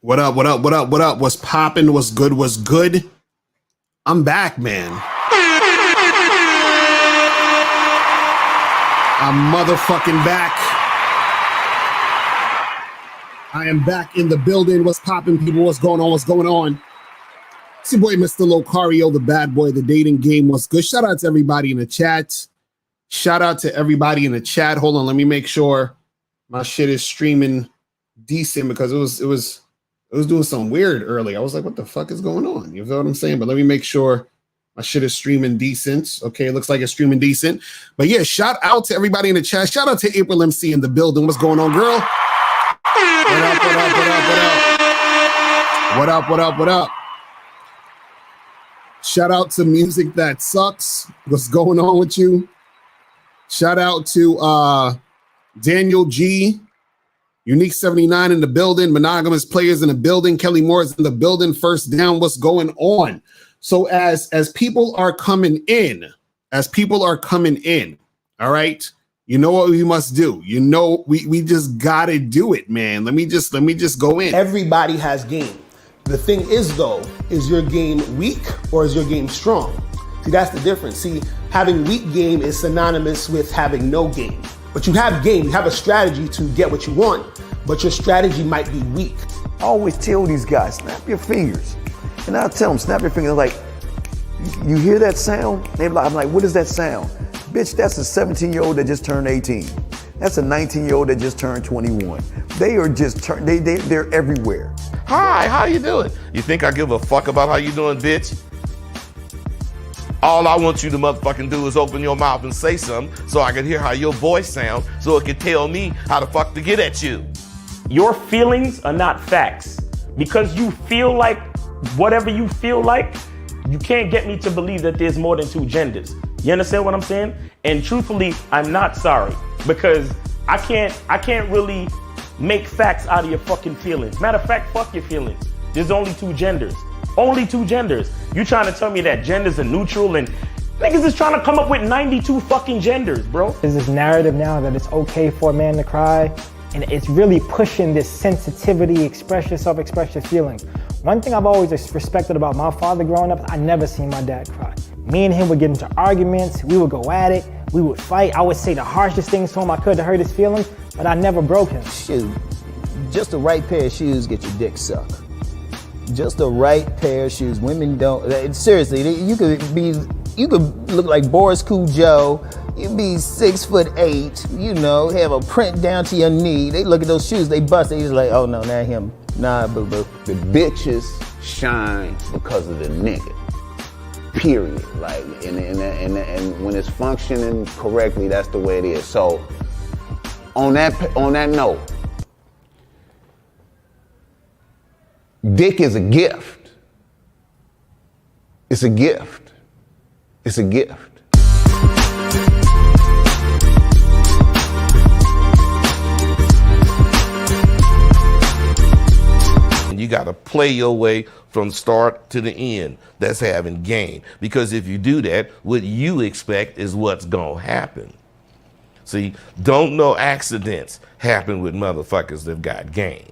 What up? What up? What up? What up? What's popping? What's good? What's good? I'm back, man. I'm motherfucking back. I am back in the building. What's popping, people? What's going on? What's going on? It's your boy, Mr. Locario, the bad boy, the dating game. What's good? Shout out to everybody in the chat. Shout out to everybody in the chat. Hold on, let me make sure my shit is streaming decent because it was doing something weird early. I was like, what the fuck is going on? You feel what I'm saying? But let me make sure my shit is streaming decent. Okay, it looks like it's streaming decent. But yeah, shout out to everybody in the chat. Shout out to April MC in the building. What's going on, girl? What up, what up, what up, what up? What up, what up, what up? Shout out to Music That Sucks. What's going on with you? Shout out to Daniel G. Unique 79 in the building. Monogamous Players in the building. Kelly Moore is in the building. First Down. What's going on? So as people are coming in, all right, you know what we must do. You know, we just gotta do it, man. Let me just go in. Everybody has game. The thing is, though, is your game weak or is your game strong? See, that's the difference. See, having weak game is synonymous with having no game. But you have game, you have a strategy to get what you want, but your strategy might be weak. I always tell these guys, snap your fingers. And I'll tell them, snap your fingers. Like, you hear that sound? I'm like, what is that sound? Bitch, that's a 17-year-old that just turned 18. That's a 19-year-old that just turned 21. They are just, they're everywhere. Hi, how you doing? You think I give a fuck about how you doing, bitch? All I want you to motherfucking do is open your mouth and say something so I can hear how your voice sounds so it can tell me how the fuck to get at you. Your feelings are not facts. Because you feel like whatever you feel like, you can't get me to believe that there's more than two genders. You understand what I'm saying? And truthfully, I'm not sorry because I can't really make facts out of your fucking feelings. Matter of fact, fuck your feelings. There's only two genders. Only two genders. You trying to tell me that genders are neutral and niggas is trying to come up with 92 fucking genders, bro. There's this narrative now that it's okay for a man to cry, and it's really pushing this sensitivity, express yourself, express your feelings. One thing I've always respected about my father growing up, I never seen my dad cry. Me and him would get into arguments, we would go at it, we would fight. I would say the harshest things to him I could to hurt his feelings, but I never broke him. Shoot, just the right pair of shoes get your dick sucked. Just the right pair of shoes. Women don't, seriously, you could look like Boris Joe. You'd be 6'8", you know, have a print down to your knee. They look at those shoes, they bust, they just like, oh no, not him. Nah, boo-boo. The bitches shine because of the nigga. Period. Like, and when it's functioning correctly, that's the way it is. So, on that note, dick is a gift. It's a gift. It's a gift. And you got to play your way from start to the end. That's having game. Because if you do that, what you expect is what's going to happen. See, don't no accidents happen with motherfuckers that got game.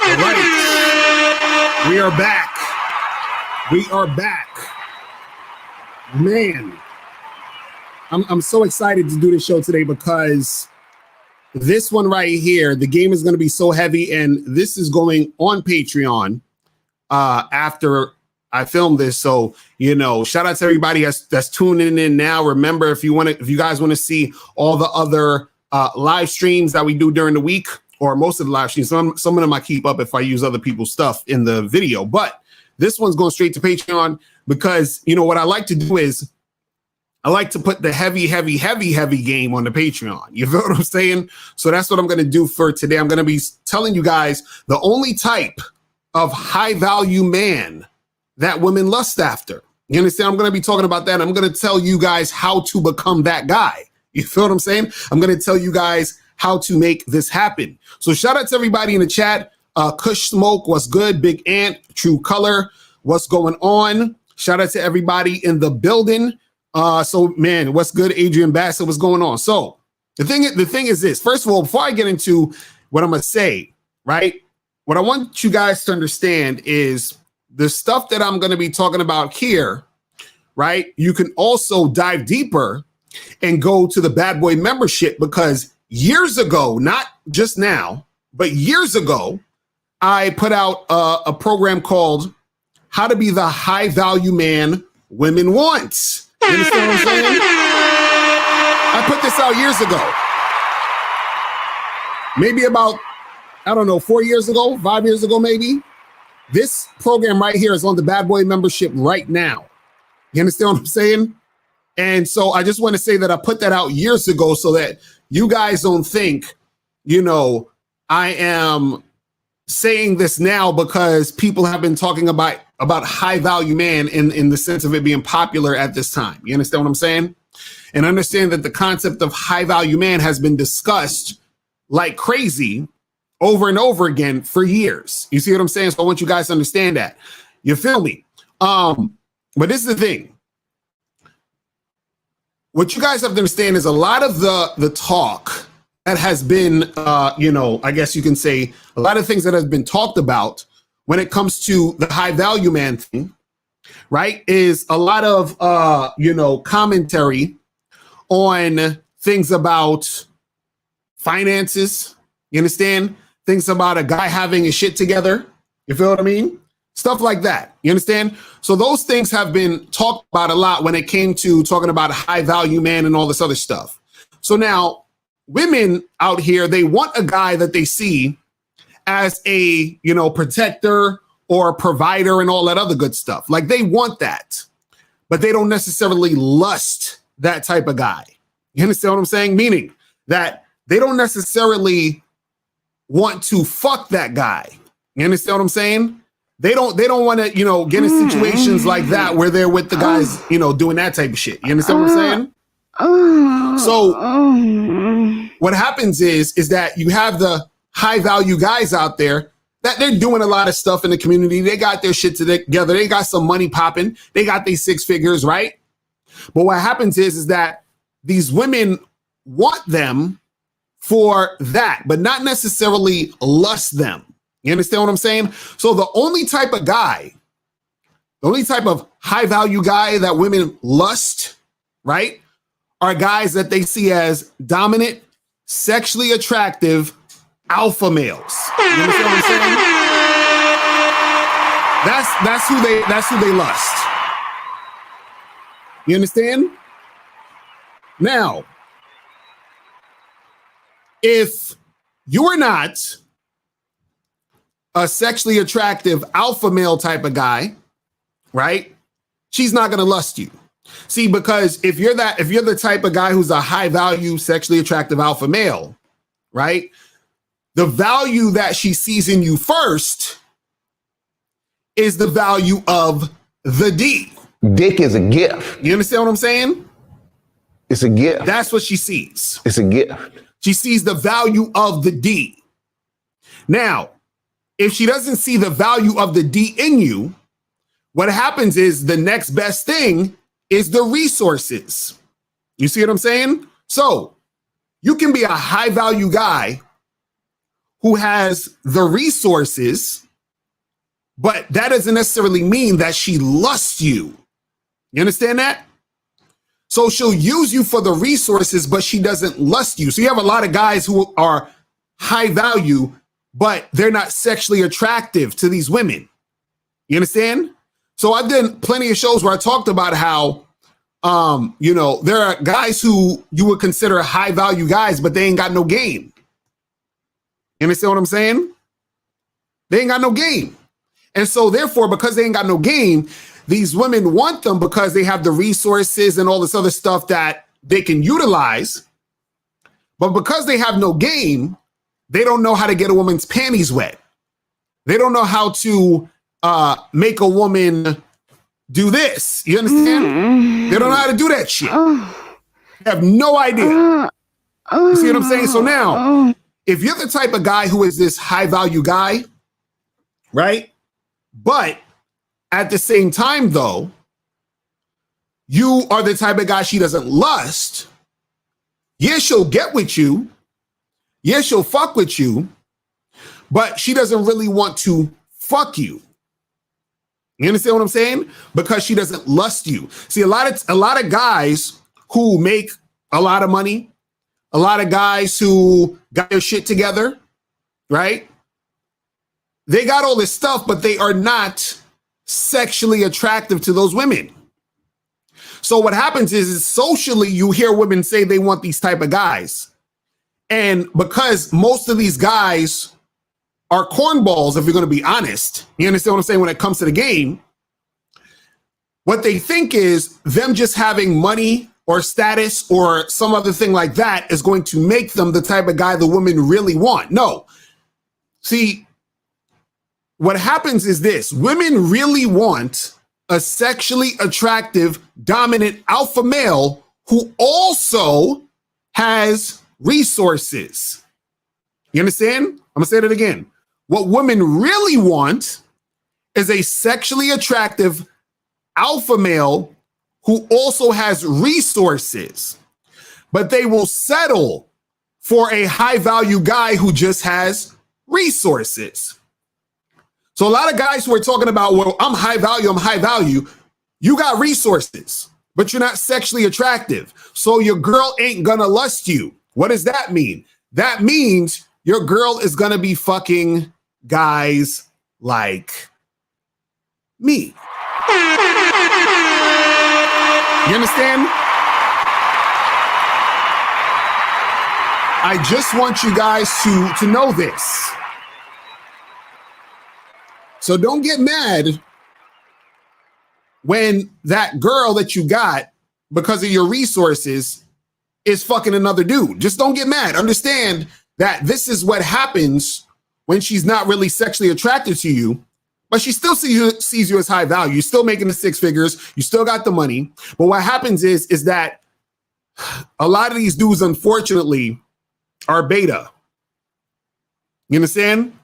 All right. We are back. We are back. Man, I'm so excited to do this show today because this one right here, the game is going to be so heavy, and this is going on Patreon after I film this. So, you know, shout out to everybody that's tuning in now. Remember, if you guys want to see all the other live streams that we do during the week, or most of the live streams, some of them I keep up if I use other people's stuff in the video, but this one's going straight to Patreon because, you know, what I like to do is I like to put the heavy game on the Patreon. You feel what I'm saying? So that's what I'm going to do for today. I'm going to be telling you guys the only type of high value man that women lust after. You understand? I'm going to be talking about that. I'm going to tell you guys how to become that guy. You feel what I'm saying? I'm going to tell you guys how to make this happen. So shout out to everybody in the chat. Kush Smoke, what's good? Big Ant, True Color, what's going on? Shout out to everybody in the building. So man, what's good, Adrian Bassett? What's going on? So the thing is this. First of all, before I get into what I'm gonna say, right? What I want you guys to understand is the stuff that I'm gonna be talking about here, right? You can also dive deeper and go to the Bad Boy membership, because years ago, not just now, but years ago, I put out a program called How to Be the High Value Man Women Want. You understand what I'm saying? I put this out years ago. Maybe about, I don't know, 4 years ago, 5 years ago, maybe. This program right here is on the Bad Boy membership right now. You understand what I'm saying? And so I just want to say that I put that out years ago so that you guys don't think, you know, I am saying this now because people have been talking about high value man in the sense of it being popular at this time. You understand what I'm saying? And understand that the concept of high value man has been discussed like crazy over and over again for years. You see what I'm saying? So I want you guys to understand that. You feel me? But this is the thing. What you guys have to understand is a lot of the talk that has been, you know, I guess you can say a lot of things that have been talked about when it comes to the high value man thing, right, is a lot of, you know, commentary on things about finances. You understand? Things about a guy having his shit together. You feel what I mean? Stuff like that. You understand? So those things have been talked about a lot when it came to talking about a high value man and all this other stuff. So now women out here, they want a guy that they see as a, you know, protector or a provider and all that other good stuff. Like they want that, but they don't necessarily lust that type of guy. You understand what I'm saying? Meaning that they don't necessarily want to fuck that guy. You understand what I'm saying? They don't want to, you know, get in situations like that where they're with the guys, you know, doing that type of shit. You understand what I'm saying? So what happens is that you have the high value guys out there that they're doing a lot of stuff in the community. They got their shit together. They got some money popping. They got these 6 figures, right? But what happens is that these women want them for that, but not necessarily lust them. You understand what I'm saying? So the only type of guy, the only type of high value guy that women lust, right, are guys that they see as dominant, sexually attractive alpha males. You understand what I'm saying? That's who they lust. You understand? Now, if you are not a sexually attractive alpha male type of guy, right? She's not going to lust you. See, because if you're the type of guy who's a high value, sexually attractive alpha male, right? The value that she sees in you first is the value of the D. Dick is a gift. You understand what I'm saying? It's a gift. That's what she sees. It's a gift. She sees the value of the D. Now, if she doesn't see the value of the D in you, what happens is the next best thing is the resources. You see what I'm saying? So you can be a high value guy who has the resources, but that doesn't necessarily mean that she lusts you. You understand that? So she'll use you for the resources, but she doesn't lust you. So you have a lot of guys who are high value, but they're not sexually attractive to these women. You understand? So I've done plenty of shows where I talked about how, you know, there are guys who you would consider high value guys, but they ain't got no game. You understand what I'm saying? They ain't got no game. And so therefore, because they ain't got no game, these women want them because they have the resources and all this other stuff that they can utilize. But because they have no game, they don't know how to get a woman's panties wet. They don't know how to make a woman do this. You understand? They don't know how to do that shit. They have no idea. You see what I'm saying? So now, if you're the type of guy who is this high value guy, right? But at the same time, though, you are the type of guy she doesn't lust, yeah, she'll get with you. Yeah, she'll fuck with you, but she doesn't really want to fuck you. You understand what I'm saying? Because she doesn't lust you. See, a lot of guys who make a lot of money, a lot of guys who got their shit together, right? They got all this stuff, but they are not sexually attractive to those women. So what happens is socially, you hear women say they want these type of guys. And because most of these guys are cornballs, if you're going to be honest, you understand what I'm saying, when it comes to the game, what they think is them just having money or status or some other thing like that is going to make them the type of guy the women really want. No. See, what happens is this. Women really want a sexually attractive, dominant alpha male who also has resources. You understand? I'm going to say that again. What women really want is a sexually attractive alpha male who also has resources, but they will settle for a high value guy who just has resources. So a lot of guys who are talking about, well, I'm high value, you got resources, but you're not sexually attractive. So your girl ain't gonna lust you. What does that mean? That means your girl is gonna be fucking guys like me. You understand? I just want you guys to know this. So don't get mad when that girl that you got because of your resources is fucking another dude. Just don't get mad. Understand that this is what happens when she's not really sexually attracted to you, but she still sees you as high value. You're still making the six figures. You still got the money. But what happens is that a lot of these dudes, unfortunately, are beta. You understand?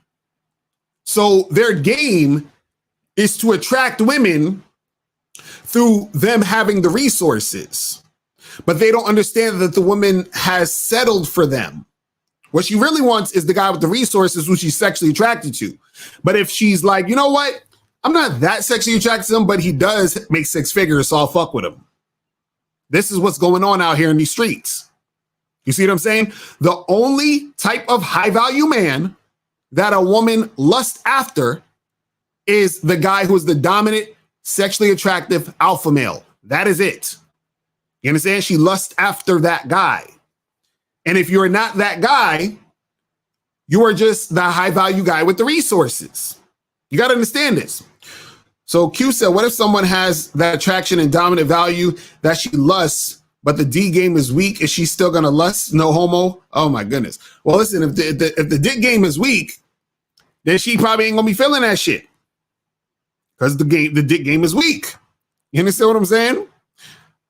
So their game is to attract women through them having the resources, but they don't understand that the woman has settled for them. What she really wants is the guy with the resources who she's sexually attracted to. But if she's like, you know what? I'm not that sexually attracted to him, but he does make six figures, so I'll fuck with him. This is what's going on out here in these streets. You see what I'm saying? The only type of high value man that a woman lusts after is the guy who is the dominant, sexually attractive alpha male. That is it. You understand? She lusts after that guy. And if you're not that guy, you are just the high value guy with the resources. You got to understand this. So Q said, what if someone has that attraction and dominant value that she lusts, but the D game is weak? Is she still going to lust? No homo? Oh my goodness. Well, listen, if the dick game is weak, then she probably ain't going to be feeling that shit. Because the dick game is weak. You understand what I'm saying?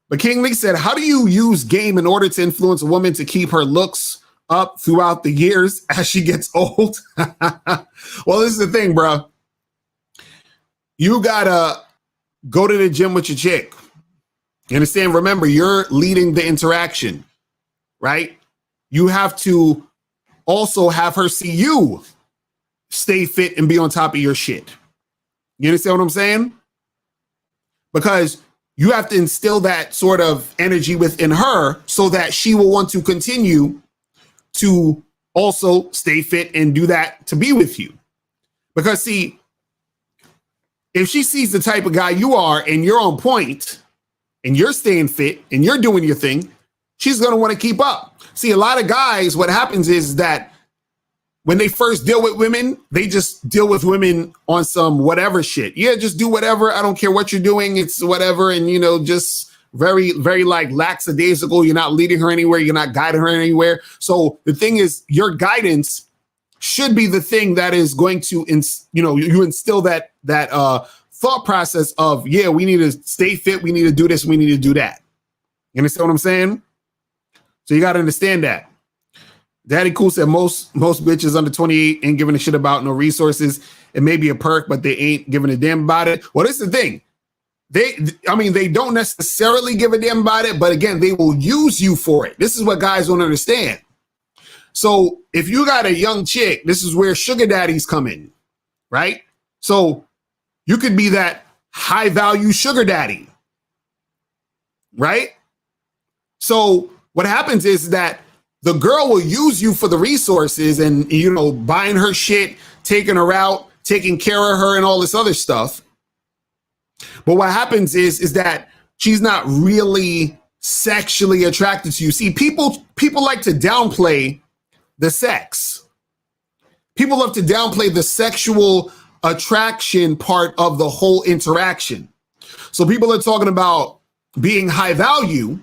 But King Lee said, how do you use game in order to influence a woman to keep her looks up throughout the years as she gets old? Well, this is the thing, bro. You gotta go to the gym with your chick. You understand? Remember, you're leading the interaction, right? You have to also have her see you stay fit and be on top of your shit. You understand what I'm saying? Because you have to instill that sort of energy within her so that she will want to continue to also stay fit and do that to be with you. Because see, if she sees the type of guy you are and you're on point and you're staying fit and you're doing your thing, she's going to want to keep up. See, a lot of guys, what happens is that when they first deal with women, they just deal with women on some whatever shit. Yeah, just do whatever. I don't care what you're doing. It's whatever. And, you know, just very, very like lackadaisical. You're not leading her anywhere. You're not guiding her anywhere. So the thing is, your guidance should be the thing that is going to, you instill that thought process of, yeah, we need to stay fit. We need to do this. We need to do that. You understand what I'm saying? So you got to understand that. Daddy Cool said most bitches under 28 ain't giving a shit about no resources. It may be a perk, but they ain't giving a damn about it. Well, this is the thing. they don't necessarily give a damn about it, but again, they will use you for it. This is what guys don't understand. So if you got a young chick, this is where sugar daddies come in, right? So you could be that high value sugar daddy, right? So what happens is that the girl will use you for the resources and, you know, buying her shit, taking her out, taking care of her and all this other stuff. But what happens is that she's not really sexually attracted to you. See, people like to downplay the sex. People love to downplay the sexual attraction part of the whole interaction. So people are talking about being high value,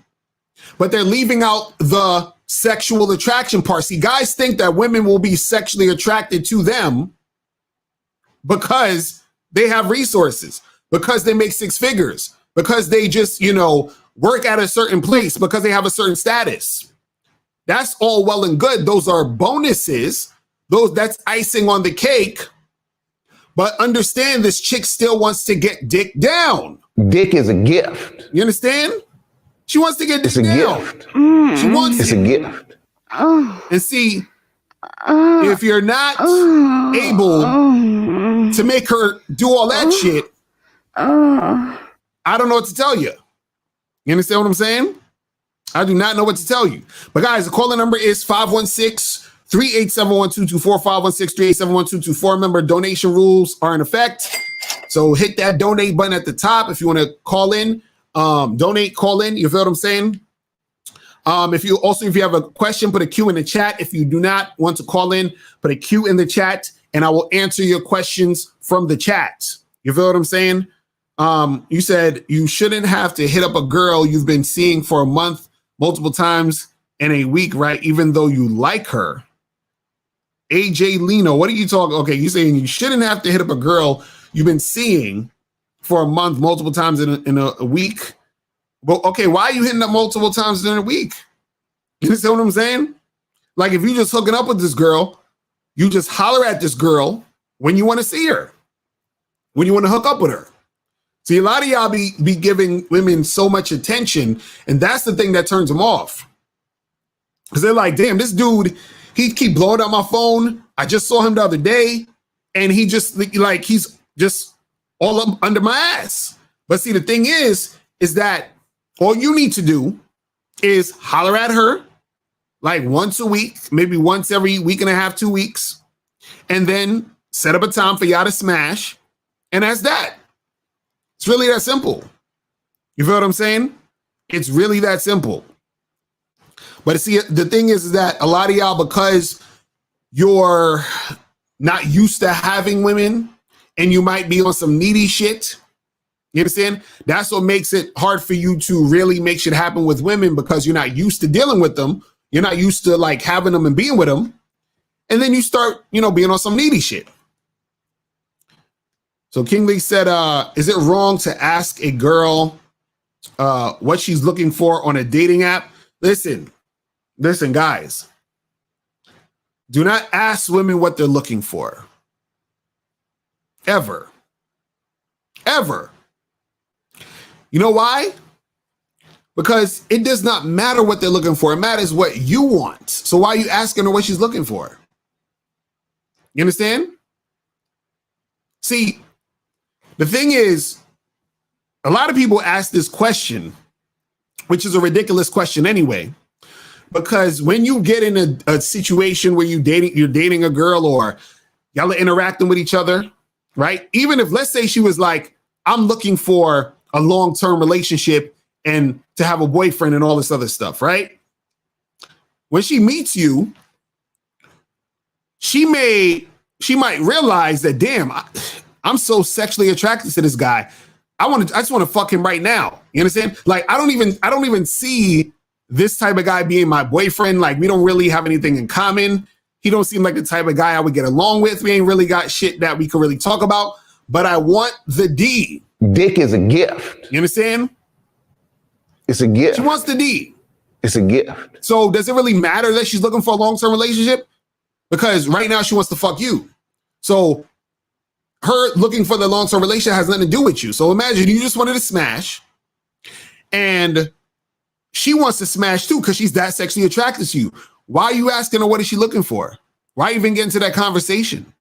but they're leaving out the sexual attraction part. See, guys think that women will be sexually attracted to them because they have resources, because they make six figures, because they just, you know, work at a certain place, because they have a certain status. That's all well and good. Those are bonuses. That's icing on the cake. But understand, this chick still wants to get dick down. Dick is a gift. You understand? She wants to get dick It's a down. gift. She wants It's a gift. And see, if you're not able to make her do all that shit, I don't know what to tell you. You understand what I'm saying? I do not know what to tell you. But guys, the calling number is 516-387-1224, 516-387-1224. Remember, donation rules are in effect. So hit that donate button at the top if you want to call in. Donate, call in. You feel what I'm saying? If you have a question, put a Q in the chat. If you do not want to call in, put a Q in the chat, and I will answer your questions from the chat. You feel what I'm saying? You said you shouldn't have to hit up a girl you've been seeing for a month, multiple times in a week, right? Even though you like her. AJ Lino, what are you talking? Okay, you're saying you shouldn't have to hit up a girl you've been seeing for a month, multiple times in a week. Well, okay, why are you hitting up multiple times in a week? You understand what I'm saying? Like, if you just hooking up with this girl, you just holler at this girl when you want to see her, when you want to hook up with her. See, a lot of y'all be giving women so much attention, and that's the thing that turns them off. Because they're like, damn, this dude, he keep blowing up my phone. I just saw him the other day, and he just, like, he's just all up under my ass. But see, the thing is that all you need to do is holler at her like once a week, maybe once every week and a half, 2 weeks, and then set up a time for y'all to smash. And that's that. It's really that simple. You feel what I'm saying? It's really that simple. But see, the thing is that a lot of y'all, because you're not used to having women and you might be on some needy shit, you understand? That's what makes it hard for you to really make shit happen with women, because you're not used to dealing with them. You're not used to like having them and being with them. And then you start, you know, being on some needy shit. So King Lee said, is it wrong to ask a girl what she's looking for on a dating app? Listen, guys. Do not ask women what they're looking for. Ever. Ever. You know why? Because it does not matter what they're looking for. It matters what you want. So why are you asking her what she's looking for? You understand? See, the thing is, a lot of people ask this question, which is a ridiculous question anyway, because when you get in a situation where you're dating a girl or y'all are interacting with each other, right? Even if, let's say she was like, I'm looking for a long-term relationship and to have a boyfriend and all this other stuff, right? When she meets you, she might realize that, damn, I'm so sexually attracted to this guy. I just want to fuck him right now. You understand? Like, I don't even see this type of guy being my boyfriend. Like, we don't really have anything in common. He don't seem like the type of guy I would get along with. We ain't really got shit that we could really talk about, but I want the D. Dick is a gift. You understand? It's a gift. She wants the D. It's a gift. So does it really matter that she's looking for a long-term relationship? Because right now she wants to fuck you. So her looking for the long-term relationship has nothing to do with you. So imagine you just wanted to smash, and she wants to smash too because she's that sexually attracted to you. Why are you asking her what is she looking for? Why even get into that conversation?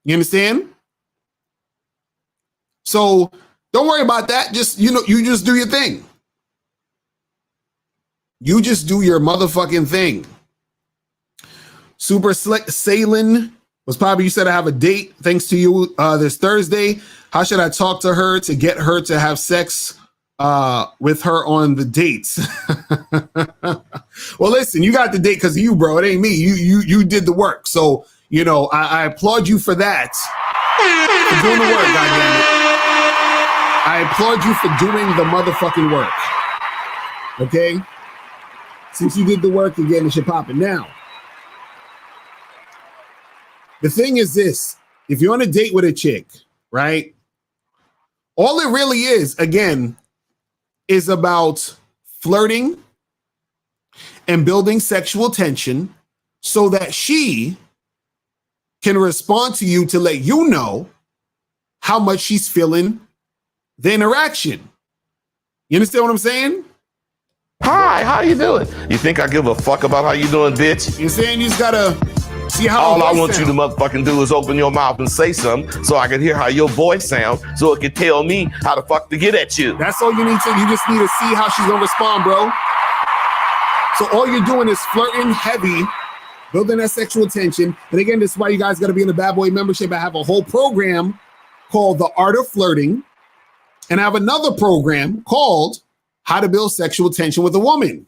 You understand? So don't worry about that. Just, you just do your thing. You just do your motherfucking thing. Super Sailing was probably, you said I have a date thanks to you this Thursday. How should I talk to her to get her to have sex with her on the dates? Well, listen, you got the date because of you, bro. It ain't me. You did the work. So, I applaud you for that. For doing the work, goddammit. I applaud you for doing the motherfucking work. Okay? Since you did the work, you're getting the shit popping. Now, the thing is this. If you're on a date with a chick, right? All it really is, again, is about flirting and building sexual tension so that she can respond to you to let you know how much she's feeling the interaction. You understand what I'm saying? Hi, how you doing? You think I give a fuck about how you doing, bitch? You're saying you just gotta see how all I voice want you to sound. motherfucking do is open your mouth and say something so I can hear how your voice sounds so it can tell me how the fuck to get at you. That's all you need to. You just need to see how she's gonna respond, bro. So all you're doing is flirting heavy, building that sexual tension. And again, this is why you guys gotta be in the Bad Boy membership. I have a whole program called The Art of Flirting. And I have another program called How to Build Sexual Tension with a Woman.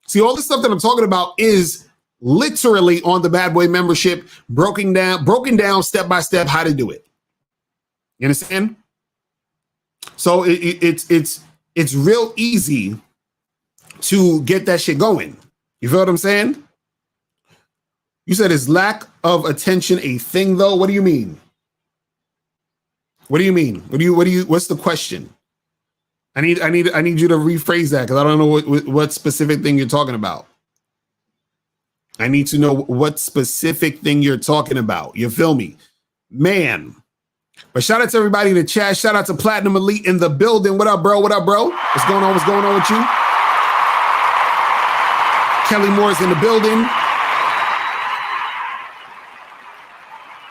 See, all this stuff that I'm talking about is literally on the Bad Boy membership, broken down step by step how to do it. You understand? So it's real easy to get that shit going. You feel what I'm saying? You said, is lack of attention a thing though? What do you mean? What do you mean? What's the question? I need you to rephrase that because I don't know what specific thing you're talking about. I need to know what specific thing you're talking about. You feel me? Man. But shout out to everybody in the chat. Shout out to Platinum Elite in the building. What up, bro? What up, bro? What's going on? What's going on with you? Kelly Moore's in the building.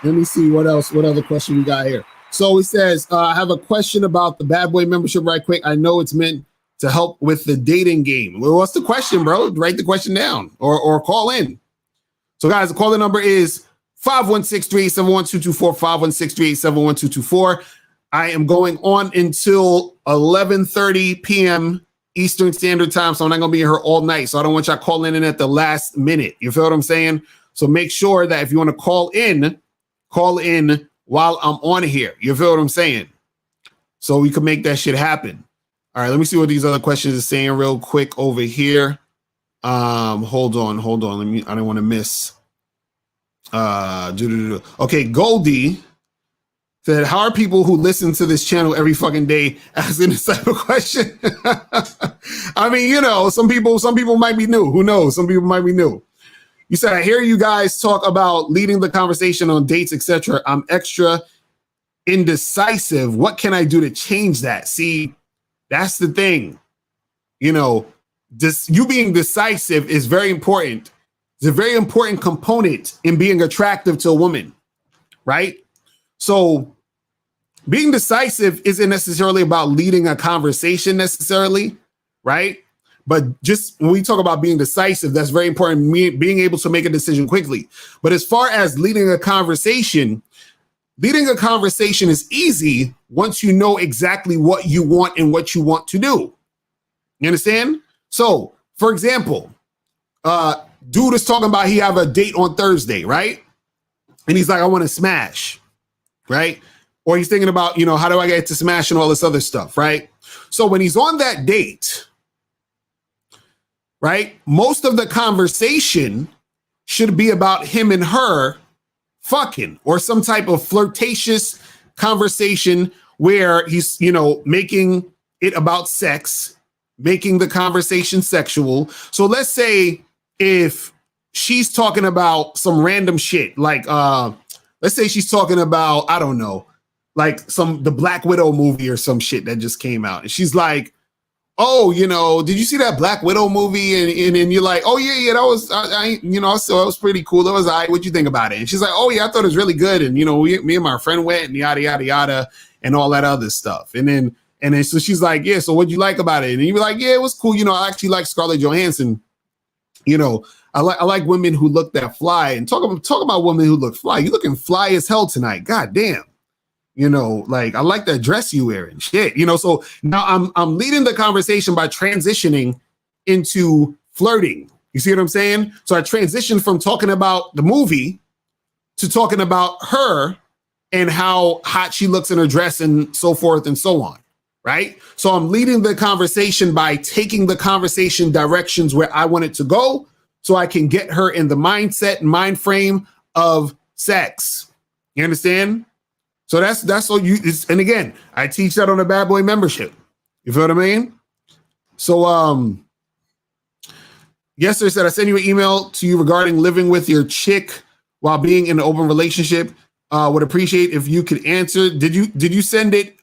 Let me see what else. What other question we got here? So it says, I have a question about the Bad Boy membership right quick. I know it's meant to help with the dating game. Well, what's the question, bro? Write the question down or call in. So guys, the calling number is 516-387-1224, 516-387-1224. I am going on until 11:30 p.m. Eastern Standard Time, so I'm not going to be here all night. So I don't want y'all calling in at the last minute. You feel what I'm saying? So make sure that if you want to call in while I'm on here. You feel what I'm saying? So we can make that shit happen. All right, let me see what these other questions are saying real quick over here. Hold on. I don't want to miss. Okay, Goldie said, how are people who listen to this channel every fucking day asking this type of question? I mean, some people might be new. Who knows? Some people might be new. You said, I hear you guys talk about leading the conversation on dates, etc. I'm extra indecisive. What can I do to change that? See, that's the thing. You being decisive is very important. It's a very important component in being attractive to a woman, right? So being decisive isn't necessarily about leading a conversation necessarily, right? But just when we talk about being decisive, that's very important, being able to make a decision quickly. But as far as leading a conversation is easy once you know exactly what you want and what you want to do. You understand? So, for example, dude is talking about he have a date on Thursday, right? And he's like, I want to smash, right? Or he's thinking about, how do I get to smash and all this other stuff, right? So when he's on that date, right, most of the conversation should be about him and her fucking, or some type of flirtatious conversation where he's, making it about sex, making the conversation sexual. So let's say if she's talking about some random shit like, let's say she's talking about, I don't know, like the Black Widow movie or some shit that just came out. And she's like, oh, did you see that Black Widow movie? And you're like, oh yeah, that was, so it was pretty cool. It was all right. What'd you think about it? And she's like, oh yeah, I thought it was really good. And me and my friend went and yada, yada, yada, and all that other stuff. And then so she's like, yeah, so what'd you like about it? And you were like, yeah, it was cool. I actually like Scarlett Johansson. I like women who look that fly. And talk about women who look fly. You looking fly as hell tonight. God damn. Like I like that dress you wearing. Shit. So now I'm leading the conversation by transitioning into flirting. You see what I'm saying? So I transitioned from talking about the movie to talking about her and how hot she looks in her dress and so forth and so on. Right? So I'm leading the conversation by taking the conversation directions where I want it to go so I can get her in the mindset and mind frame of sex. You understand? So that's all and again, I teach that on the Bad Boy membership. You feel what I mean? So yesterday said I sent you an email to you regarding living with your chick while being in an open relationship. Would appreciate if you could answer. Did you send it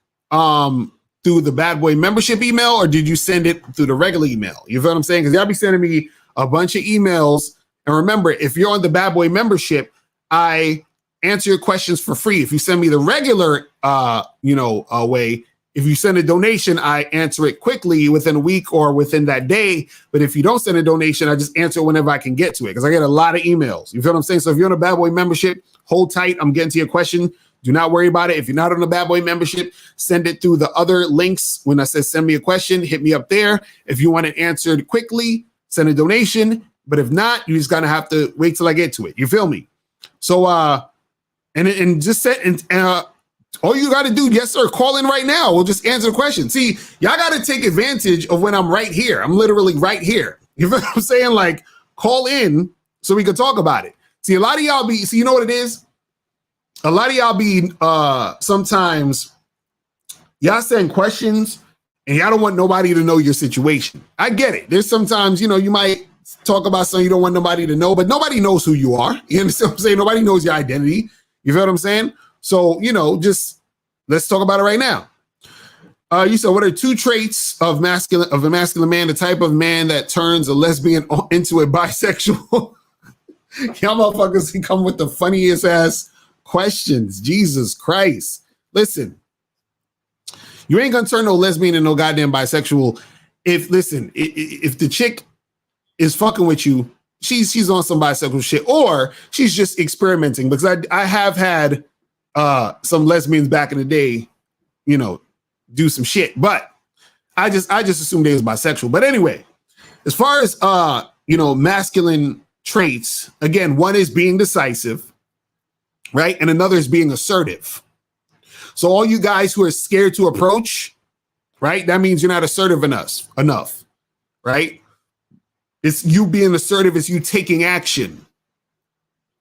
through the Bad Boy membership email or did you send it through the regular email? You feel what I'm saying? Because y'all be sending me a bunch of emails. And remember, if you're on the Bad Boy membership, I answer your questions for free. If you send me the regular, way, if you send a donation, I answer it quickly within a week or within that day. But if you don't send a donation, I just answer it whenever I can get to it because I get a lot of emails. You feel what I'm saying? So if you're on a Bad Boy membership, hold tight. I'm getting to your question. Do not worry about it. If you're not on the Bad Boy membership, send it through the other links. When I said send me a question, hit me up there. If you want it answered quickly, send a donation. But if not, you just gotta have to wait till I get to it. You feel me? So and just set and all you got to do, yes sir, call in right now. We'll just answer the question. See, y'all got to take advantage of when I'm right here. I'm literally right here. You know what I'm saying? Like, call in so we can talk about it. See, a lot of y'all be. See, you know what it is? A lot of y'all be sometimes y'all send questions and y'all don't want nobody to know your situation. I get it. There's sometimes you might talk about something you don't want nobody to know, but nobody knows who you are. You understand what I'm saying? Nobody knows your identity. You feel what I'm saying? So, just let's talk about it right now. You said, what are two traits of a masculine man, the type of man that turns a lesbian into a bisexual? Y'all motherfuckers come with the funniest ass questions. Jesus Christ. Listen, you ain't gonna turn no lesbian into no goddamn bisexual. If the chick is fucking with you, she's on some bisexual shit, or she's just experimenting. Because I have had some lesbians back in the day, do some shit. But I just assumed they was bisexual. But anyway, as far as masculine traits, again, one is being decisive, right? And another is being assertive. So all you guys who are scared to approach, right? That means you're not assertive enough, right? It's you being assertive, it's you taking action.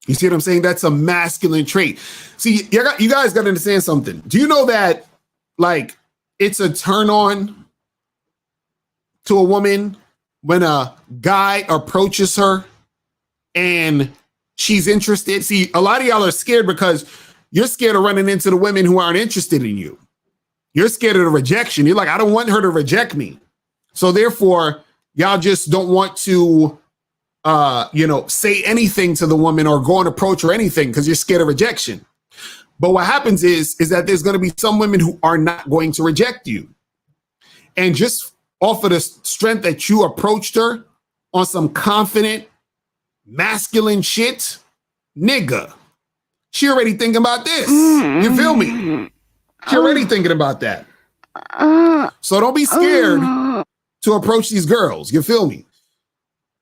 You see what I'm saying? That's a masculine trait. See, you guys got to understand something. Do you know that, like, it's a turn on to a woman when a guy approaches her and she's interested? See, a lot of y'all are scared because you're scared of running into the women who aren't interested in you. You're scared of the rejection. You're like, I don't want her to reject me. So therefore, y'all just don't want to, say anything to the woman or go and approach her anything because you're scared of rejection. But what happens is that there's going to be some women who are not going to reject you. And just off of the strength that you approached her on some confident, masculine shit, nigga, she already thinking about this. You feel me? She already thinking about that. So don't be scared to approach these girls. You feel me?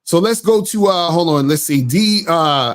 So let's go to hold on. Let's see. DY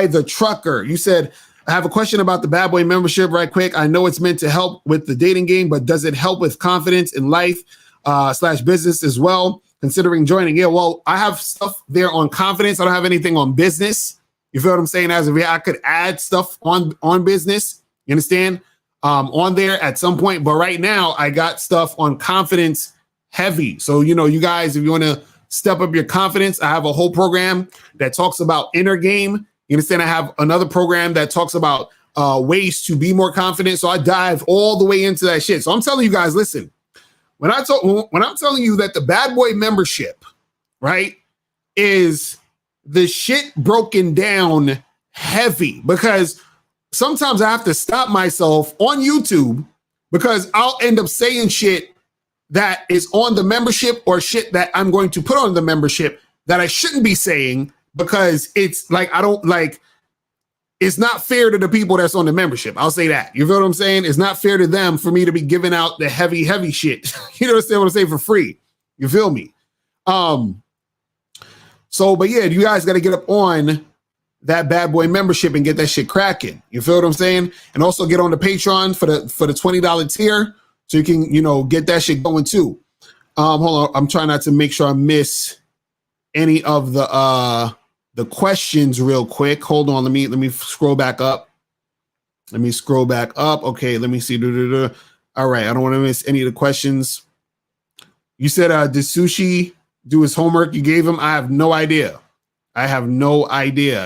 the trucker. You said, I have a question about the Bad Boy membership right quick. I know it's meant to help with the dating game, but does it help with confidence in life / business as well? Considering joining. Yeah, well, I have stuff there on confidence. I don't have anything on business. You feel what I'm saying? As of yet, I could add stuff on business. You understand? On there at some point. But right now, I got stuff on confidence heavy. So, you guys, if you want to step up your confidence, I have a whole program that talks about inner game. You understand? I have another program that talks about ways to be more confident. So I dive all the way into that shit. So I'm telling you guys, listen, when I'm telling you that the Bad Boy membership, right, is the shit broken down heavy, because sometimes I have to stop myself on YouTube because I'll end up saying shit that is on the membership or shit that I'm going to put on the membership that I shouldn't be saying, because it's like, it's not fair to the people that's on the membership. I'll say that. You feel what I'm saying? It's not fair to them for me to be giving out the heavy shit. You know what I'm saying for free. You feel me? So, but yeah, you guys got to get up on that Bad Boy membership and get that shit cracking. You feel what I'm saying? And also get on the Patreon for the $20 tier, so you can, get that shit going too. Hold on, I'm trying not to make sure I miss any of the questions real quick. Hold on, let me scroll back up. Okay, let me see. All right, I don't want to miss any of the questions. You said, did Sushi do his homework you gave him? I have no idea.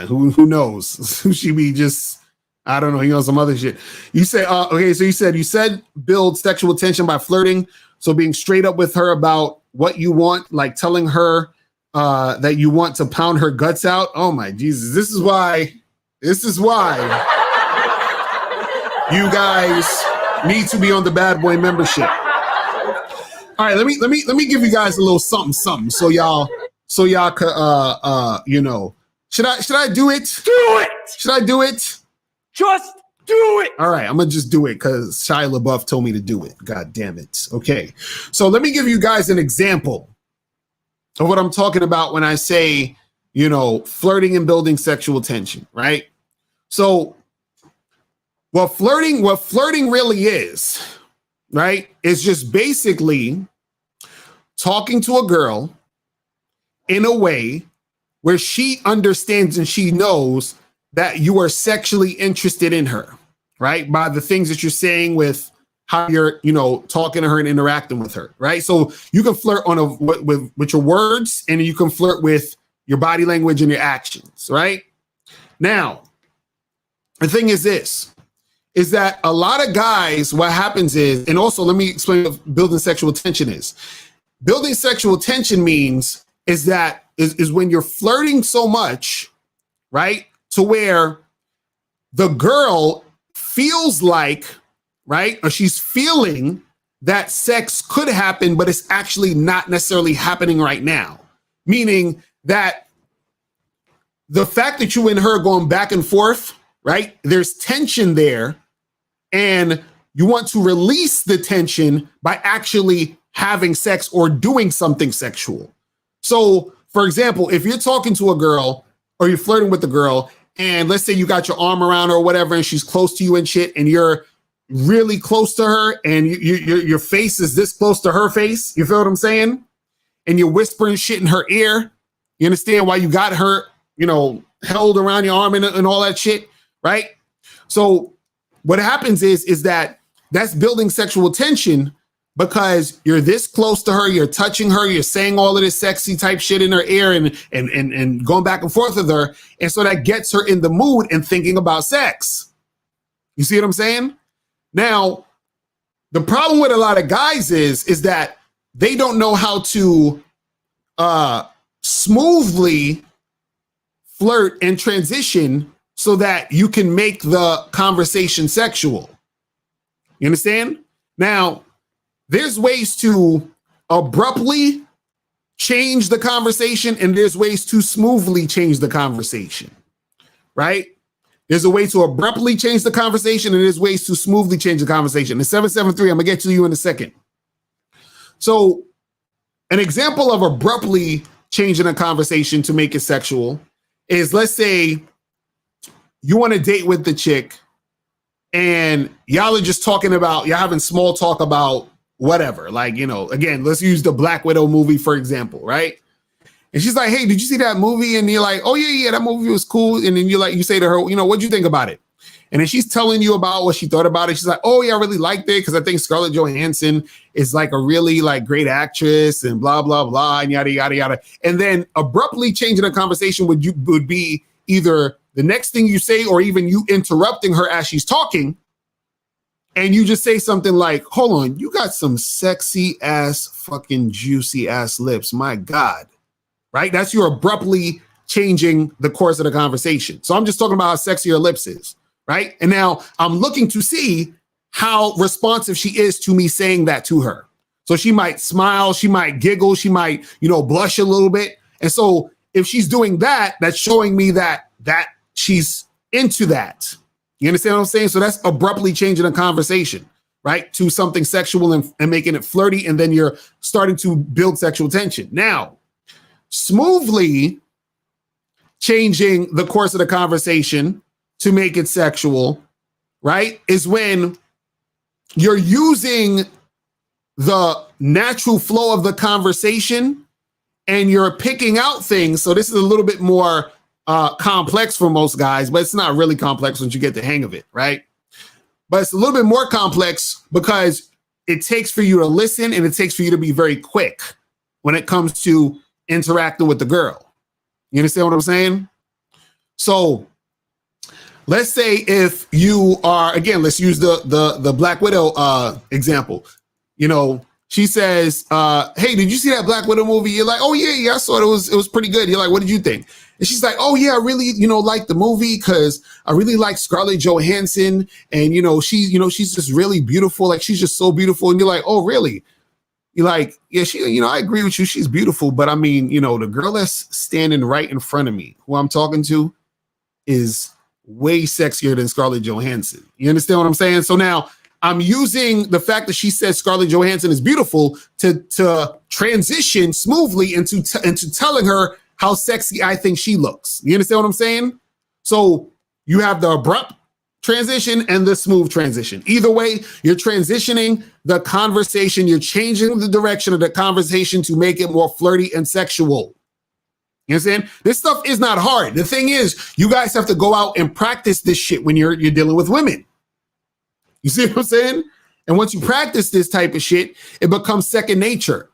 Who knows? Sushi be just, I don't know. He knows some other shit. You said, okay, so you said build sexual tension by flirting. So being straight up with her about what you want, like telling her that you want to pound her guts out. Oh my Jesus. This is why you guys need to be on the Bad Boy membership. All right, let me give you guys a little something. So y'all could should I do it? Do it. Should I do it? Just do it. All right, I'm gonna just do it because Shia LaBeouf told me to do it. God damn it. Okay, so let me give you guys an example of what I'm talking about when I say, flirting and building sexual tension, right? So what flirting really is, right, is just basically talking to a girl in a way where she understands and she knows that you are sexually interested in her, right? By the things that you're saying, with how you're, talking to her and interacting with her, right? So you can flirt with your words, and you can flirt with your body language and your actions, right? Now, the thing is this, is that a lot of guys, what happens is, and also let me explain what building sexual tension is. Building sexual tension means is when you're flirting so much, right, to where the girl feels like, right, or she's feeling that sex could happen, but it's actually not necessarily happening right now. Meaning that the fact that you and her are going back and forth, right, there's tension there, and you want to release the tension by actually having sex or doing something sexual. So, for example, if you're talking to a girl or you're flirting with a girl, and let's say you got your arm around her or whatever, and she's close to you and shit, and you're really close to her, and your face is this close to her face, you feel what I'm saying? And you're whispering shit in her ear. You understand why you got her, held around your arm and all that shit, right? So what happens is that that's building sexual tension, because you're this close to her, you're touching her, you're saying all of this sexy type shit in her ear and going back and forth with her. And so that gets her in the mood and thinking about sex. You see what I'm saying? Now, the problem with a lot of guys is that they don't know how to smoothly flirt and transition so that you can make the conversation sexual. You understand? Now, there's ways to abruptly change the conversation, and there's ways to smoothly change the conversation, right? There's a way to abruptly change the conversation, and there's ways to smoothly change the conversation. The 773, I'm gonna get to you in a second. So an example of abruptly changing a conversation to make it sexual is, let's say you want to date with the chick and y'all are just talking about, you're having small talk about whatever. Like, again, let's use the Black Widow movie, for example, right? And she's like, hey, did you see that movie? And you're like, oh yeah, that movie was cool. And then you say to her, what'd you think about it? And then she's telling you about what she thought about it. She's like, oh yeah, I really liked it because I think Scarlett Johansson is like a really great actress and blah, blah, blah, and yada, yada, yada. And then abruptly changing the conversation would be either the next thing you say, or even you interrupting her as she's talking, and you just say something like, hold on, you got some sexy ass fucking juicy ass lips. My God. Right? That's you abruptly changing the course of the conversation. So I'm just talking about how sexy her lips is. Right? And now I'm looking to see how responsive she is to me saying that to her. So she might smile, she might giggle, she might, blush a little bit. And so if she's doing that, that's showing me that she's into that. You understand what I'm saying? So that's abruptly changing a conversation, right? To something sexual and making it flirty. And then you're starting to build sexual tension. Now, smoothly changing the course of the conversation to make it sexual, right, is when you're using the natural flow of the conversation and you're picking out things. So this is a little bit more complex for most guys, but it's not really complex once you get the hang of it, right? But it's a little bit more complex because it takes for you to listen and it takes for you to be very quick when it comes to interacting with the girl. You understand what I'm saying? So let's say if you are, again, let's use the Black Widow example. She says, hey, did you see that Black Widow movie? You're like, oh yeah, I saw it. It was pretty good. You're like, what did you think? And she's like, oh yeah, I really, like the movie because I really like Scarlett Johansson. And, she's just really beautiful. Like, she's just so beautiful. And you're like, oh, really? You're like, yeah, she, I agree with you. She's beautiful. But I mean, the girl that's standing right in front of me, who I'm talking to, is way sexier than Scarlett Johansson. You understand what I'm saying? So now I'm using the fact that she says Scarlett Johansson is beautiful to transition smoothly into telling her how sexy I think she looks. You understand what I'm saying? So you have the abrupt transition and the smooth transition. Either way, you're transitioning the conversation. You're changing the direction of the conversation to make it more flirty and sexual. You understand? This stuff is not hard. The thing is, you guys have to go out and practice this shit when you're dealing with women. You see what I'm saying? And once you practice this type of shit, it becomes second nature.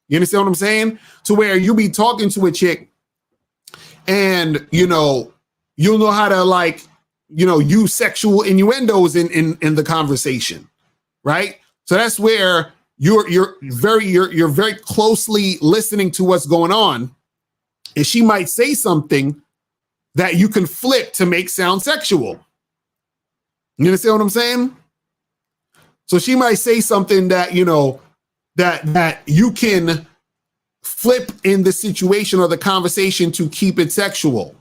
You understand what I'm saying? To where you be talking to a chick and, you'll know how to use sexual innuendos in the conversation, right? So that's where you're very closely listening to what's going on. And she might say something that you can flip to make sound sexual. You understand what I'm saying? So she might say something that, that you can flip in the situation or the conversation to keep it sexual.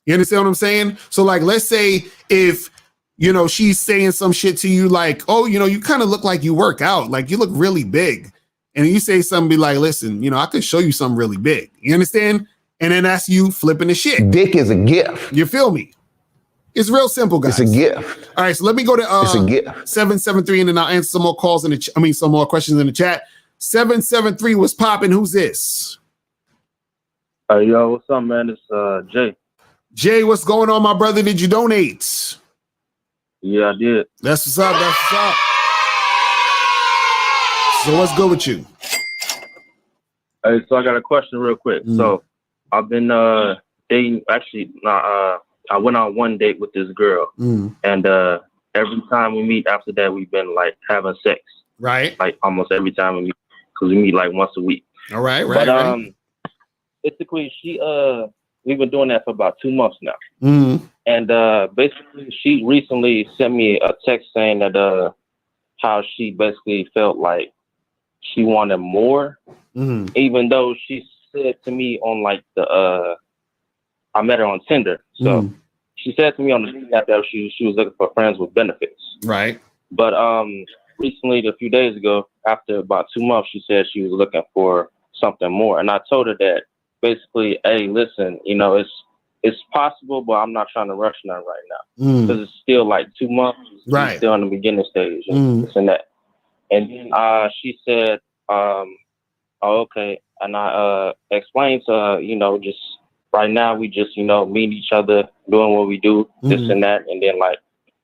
You understand what I'm saying? So like, let's say if, she's saying some shit to you like, oh, you kind of look like you work out, like you look really big. And you say something, be like, listen, I could show you something really big. You understand? And then that's you flipping the shit. Dick is a gift. You feel me? It's real simple, guys. It's a gift. All right, so let me go to it's a gift. 773, and then I'll answer some more calls some more questions in the chat. 773, what's popping? Who's this? Yo, what's up, man? It's Jay. Jay, what's going on, my brother? Did you donate? Yeah, I did. That's what's up. That's what's up. So what's good with you? Hey, so I got a question real quick. So I've been dating. Actually, I went on one date with this girl, and every time we meet after that, we've been like having sex. Right. Like almost every time we meet, because we meet like once a week. All right. But basically, we've been doing that for about 2 months now. And basically, she recently sent me a text saying that how she basically felt like she wanted more, even though she said to me on like I met her on Tinder. So she said to me on the dating app that she was looking for friends with benefits. Right. But recently, a few days ago, after about 2 months, she said she was looking for something more. And I told her that basically, hey, listen, it's possible, but I'm not trying to rush none right now because it's still like 2 months. Right. Still in the beginning stage and this and that. And then she said, oh, okay. And I explained to her, just right now we just, meet each other, doing what we do, this and that. And then like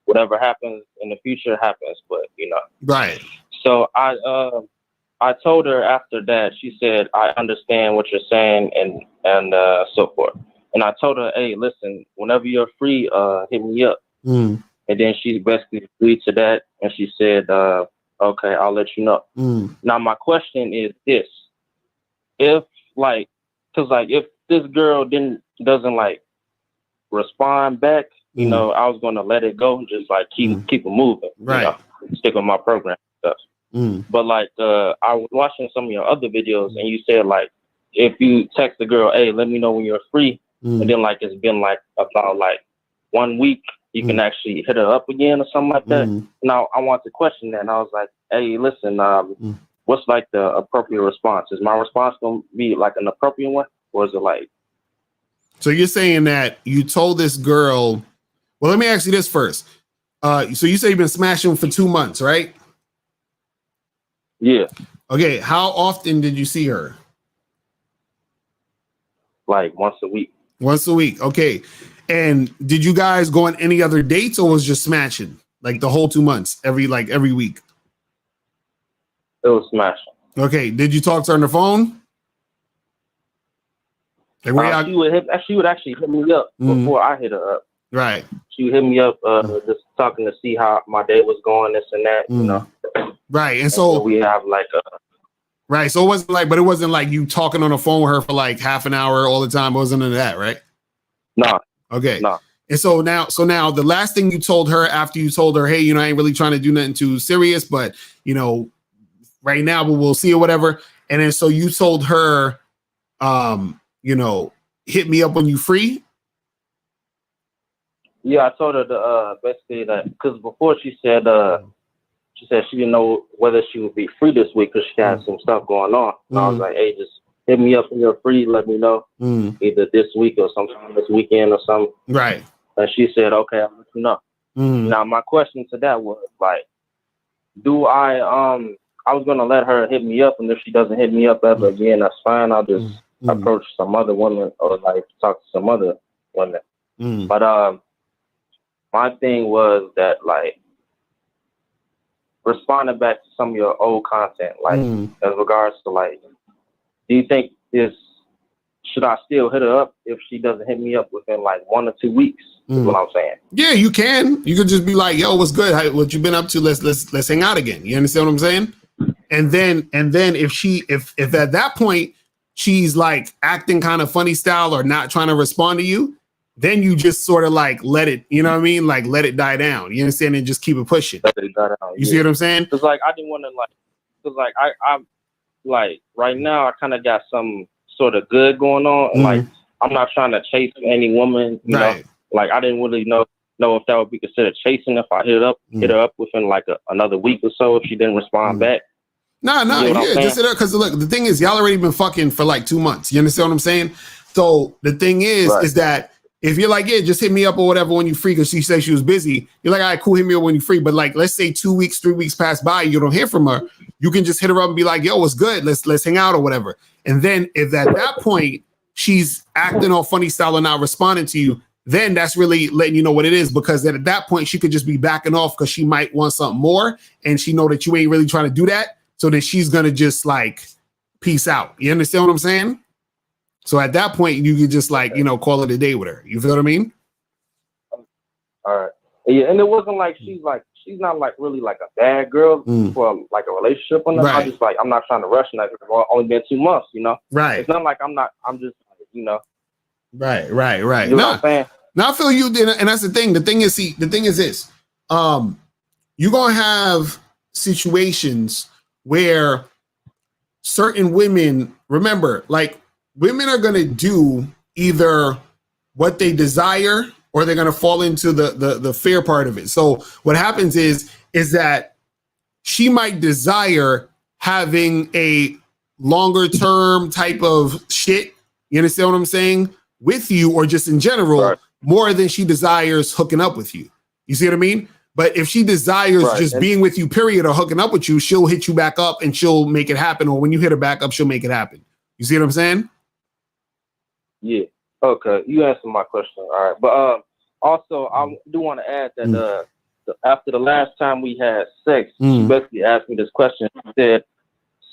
whatever happens in the future happens, but Right. So I told her after that, she said, I understand what you're saying and so forth. And I told her, hey, listen, whenever you're free, hit me up. Mm. And then she basically agreed to that, and she said, okay, I'll let you know. Mm. Now, my question is this. If, like, because, like, if this girl doesn't, like, respond back, you know, I was going to let it go and just, like, keep it moving. Right. You know, stick with my program and stuff. Mm. But, like, I was watching some of your other videos, and you said, like, if you text the girl, hey, let me know when you're free, and then, like, it's been, like, about, like, 1 week, you can actually hit her up again or something like that. Now, I want to question that, and I was like, hey, listen, what's, like, the appropriate response? Is my response going to be, like, an appropriate one, or is it, like... So you're saying that you told this girl... Well, let me ask you this first. So you say you've been smashing for 2 months, right? Yeah. Okay, how often did you see her? Like, once a week. Once a week, okay. And did you guys go on any other dates, or was just smashing like the whole 2 months, every week? It was smashing. Okay. Did you talk to her on the phone? Like she would actually hit me up before I hit her up. Right. She would hit me up, just talking to see how my day was going, this and that, you know. Right. And so we have like a... Right. So it wasn't like you talking on the phone with her for like half an hour all the time. It wasn't none of that, right? No. Okay. No. And so now the last thing you told her after you told her, hey, you know, I ain't really trying to do nothing too serious, but you know, right now we'll see or whatever. And then so you told her, you know, hit me up when you free. Yeah, I told her to basically that, because before she said she didn't know whether she would be free this week because she had some stuff going on. And I was like, hey, just hit me up when you're free. Let me know either this week or sometime this weekend or something. Right. And she said, okay, I'll let you know. Now, my question to that was like, do I was going to let her hit me up, and if she doesn't hit me up ever again, that's fine. I'll just approach some other women or like talk to some other women. But my thing was that like responding back to some of your old content, like as regards to like, do you think should I still hit her up if she doesn't hit me up within like 1 or 2 weeks? Is what I'm saying. Yeah, you can. You could just be like, "Yo, what's good? What you been up to? Let's hang out again." You understand what I'm saying? And then if at that point she's like acting kind of funny style or not trying to respond to you, then you just sort of like let it. You know what I mean? Like let it die down. You understand? And just keep it pushing. Let it die down. You see what I'm saying? It's like I didn't want to like. Cause like I'm like right now I kind of got some sort of good going on. And like I'm not trying to chase any woman, you know. Like I didn't really know if that would be considered chasing if I hit her up within like another week or so if she didn't respond back. No, you know yeah, just hit her because look, the thing is y'all already been fucking for like 2 months. You understand what I'm saying? So the thing is that if you're like, yeah, just hit me up or whatever when you free, because she said she was busy. You're like, all right, cool, hit me up when you free. But like, let's say 2 weeks, 3 weeks pass by, you don't hear from her. You can just hit her up and be like, yo, what's good? Let's hang out or whatever. And then if at that point she's acting all funny style and not responding to you, then that's really letting you know what it is, because then at that point she could just be backing off because she might want something more and she know that you ain't really trying to do that. So then she's going to just like peace out. You understand what I'm saying? So at that point you could just like, you know, call it a day with her. You feel what I mean? All right. Yeah. And it wasn't like she's not like really like a bad girl for like a relationship or nothing. Right. I'm just like, I'm not trying to rush nothing. It's only been 2 months, you know? Right. It's not like I'm just, you know. Right. You know what I'm saying? Now I feel you did, and that's the thing. The thing is this. You're gonna have situations where certain women, remember, like women are gonna do either what they desire or they're gonna fall into the fear part of it. So what happens is that she might desire having a longer term type of shit. You understand what I'm saying? With you or just in general, more than she desires hooking up with you. You see what I mean? But if she desires just being with you, period, or hooking up with you, she'll hit you back up and she'll make it happen. Or when you hit her back up, she'll make it happen. You see what I'm saying? Yeah. Okay. You answered my question. All right. But also, I do want to add that after the last time we had sex, she basically asked me this question. She said,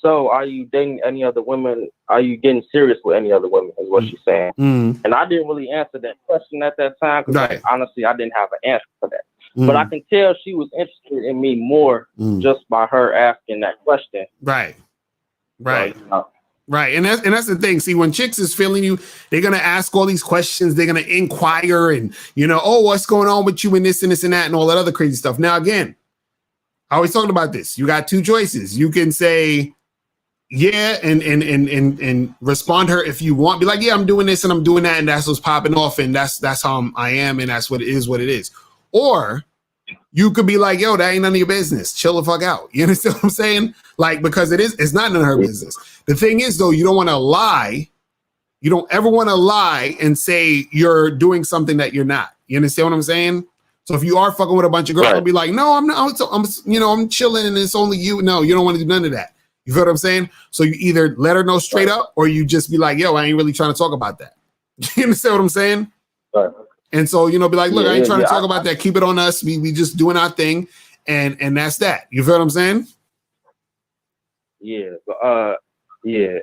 so are you dating any other women? Are you getting serious with any other women? Is what she's saying. Mm. And I didn't really answer that question at that time because Right. honestly, I didn't have an answer for that. But I can tell she was interested in me more just by her asking that question. Right. Right. So, you know. Right. And that's the thing. See, when chicks is feeling you, they're gonna ask all these questions, they're gonna inquire and oh, what's going on with you and this and this and that and all that other crazy stuff. Now again, I always talking about this. You got two choices. You can say yeah and respond to her if you want. Be like, yeah, I'm doing this and I'm doing that, and that's what's popping off, and that's how I am, and that's what it is. Or you could be like, yo, that ain't none of your business. Chill the fuck out. You understand what I'm saying? Like, because it's not none of her business. The thing is, though, you don't want to lie. You don't ever want to lie and say you're doing something that you're not. You understand what I'm saying? So if you are fucking with a bunch of girls, I'll be like, no, I'm not. I'm chilling and it's only you. No, you don't want to do none of that. You feel what I'm saying? So you either let her know straight up, or you just be like, yo, I ain't really trying to talk about that. You understand what I'm saying? Right. And so, be like, look, I ain't trying to talk about that. Keep it on us. We just doing our thing. And that's that. You feel what I'm saying? Yeah. Yeah.